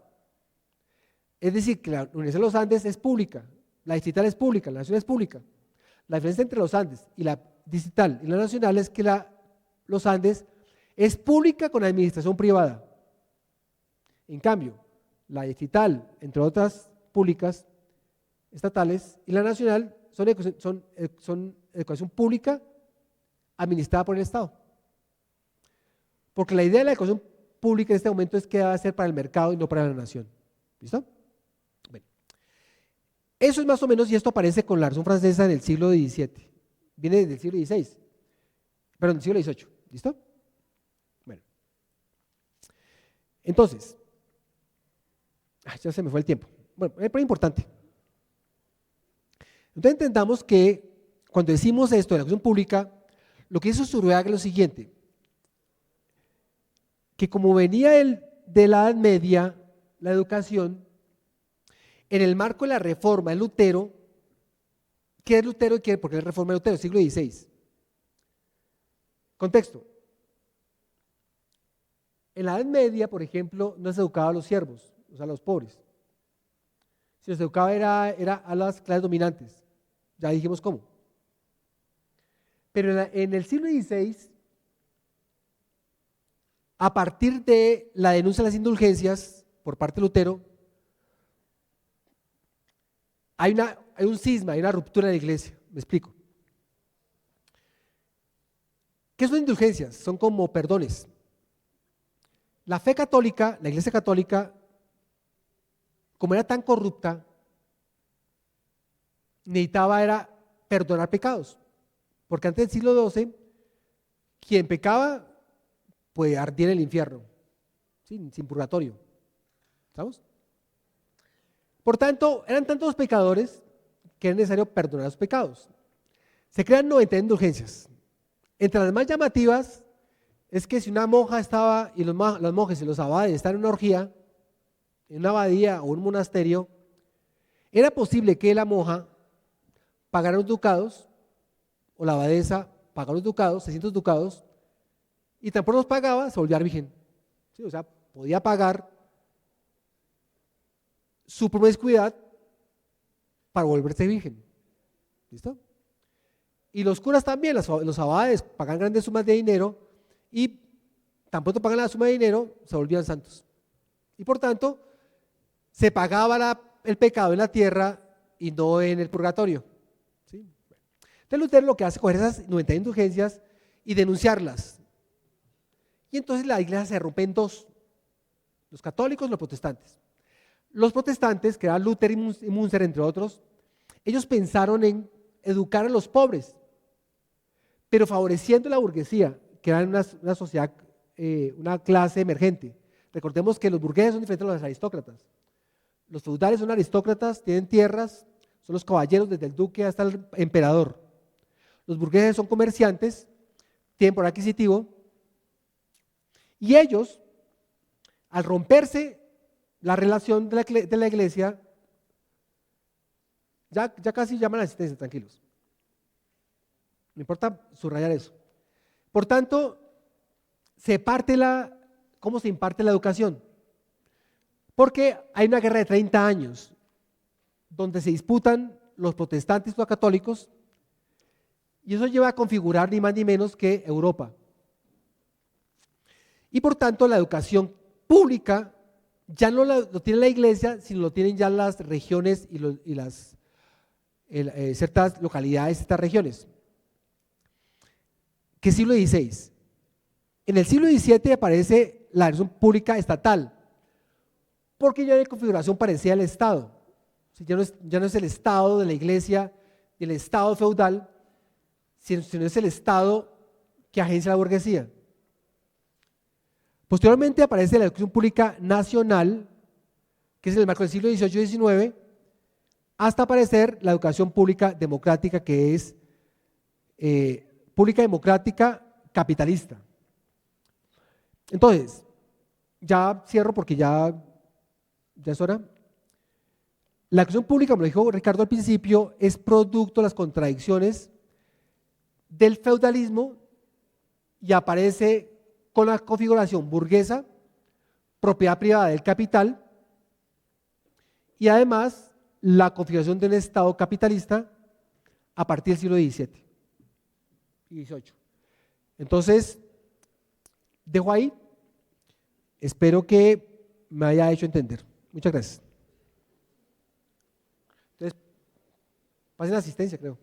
Speaker 2: Es decir, que la Universidad de los Andes es pública, la distrital es pública, la nacional es pública. La diferencia entre los Andes y la distrital y la nacional es que los Andes es pública con administración privada. En cambio, la distrital, entre otras públicas, estatales, y la nacional son educación pública administrada por el Estado. Porque la idea de la educación pública en este momento es que va a ser para el mercado y no para la nación. ¿Listo? Bueno, eso es más o menos, y esto aparece con la Revolución Francesa en el siglo XVII. Viene del siglo XVI, perdón, del siglo XVIII. ¿Listo? Bueno. Entonces, ya se me fue el tiempo. Bueno, es muy importante. Entonces entendamos que cuando decimos esto de la educación pública, lo que hizo Zurbarán es lo siguiente, que como venía de la Edad Media, la educación, en el marco de la reforma de Lutero, ¿qué es Lutero y qué? Porque es la reforma de Lutero, siglo XVI. Contexto. En la Edad Media, por ejemplo, no se educaba a los siervos, o sea, a los pobres. Se educaba era a las clases dominantes. Ya dijimos cómo. Pero en el siglo XVI, a partir de la denuncia de las indulgencias por parte de Lutero, hay un cisma, hay una ruptura en la iglesia. Me explico. ¿Qué son indulgencias? Son como perdones. La fe católica, la iglesia católica, como era tan corrupta, necesitaba era perdonar pecados. Porque antes del siglo XII, quien pecaba, pues ardía en el infierno, sin purgatorio. ¿Estamos? Por tanto, eran tantos pecadores que era necesario perdonar los pecados. Se crean 90 indulgencias. Entre las más llamativas es que si una monja estaba, y los monjes y los abades están en una orgía, en una abadía o un monasterio, era posible que la monja pagara los ducados, o la abadesa pagara los ducados, 600 ducados, y tampoco los pagaba, se volvía virgen. ¿Sí? O sea, podía pagar su promiscuidad para volverse virgen. ¿Listo? Y los curas también, los abades pagan grandes sumas de dinero y tampoco pagan la suma de dinero, se volvían santos. Y por tanto, se pagaba el pecado en la tierra y no en el purgatorio. ¿Sí? Entonces Lutero lo que hace es coger esas 90 indulgencias y denunciarlas. Y entonces la iglesia se rompe en dos, los católicos y los protestantes. Los protestantes, que eran Lutero y Münzer, entre otros, ellos pensaron en educar a los pobres, pero favoreciendo la burguesía, que era una sociedad, una clase emergente. Recordemos que los burgueses son diferentes a los aristócratas. Los feudales son aristócratas, tienen tierras, son los caballeros desde el duque hasta el emperador. Los burgueses son comerciantes, tienen poder adquisitivo, y ellos, al romperse la relación de la iglesia, ya casi llaman a la asistencia, tranquilos. Me importa subrayar eso. Por tanto, ¿cómo se imparte la educación? Porque hay una guerra de 30 años donde se disputan los protestantes y los católicos, y eso lleva a configurar ni más ni menos que Europa. Y por tanto, la educación pública ya no lo tiene la iglesia, sino lo tienen ya las regiones y las ciertas localidades, ciertas regiones. ¿Qué siglo XVI? En el siglo XVII aparece la educación pública estatal, porque ya hay configuración parecida al Estado. Ya no es el Estado de la iglesia y el Estado feudal, sino es el Estado que agencia la burguesía. Posteriormente aparece la educación pública nacional, que es en el marco del siglo XVIII y XIX, hasta aparecer la educación pública democrática, que es pública democrática capitalista. Entonces, ya cierro porque ya es hora. La educación pública, como lo dijo Ricardo al principio, es producto de las contradicciones del feudalismo y aparece con la configuración burguesa, propiedad privada del capital y además la configuración del Estado capitalista a partir del siglo XVII y XVIII. Entonces, dejo ahí, espero que me haya hecho entender. Muchas gracias. Entonces, pasen la asistencia, creo.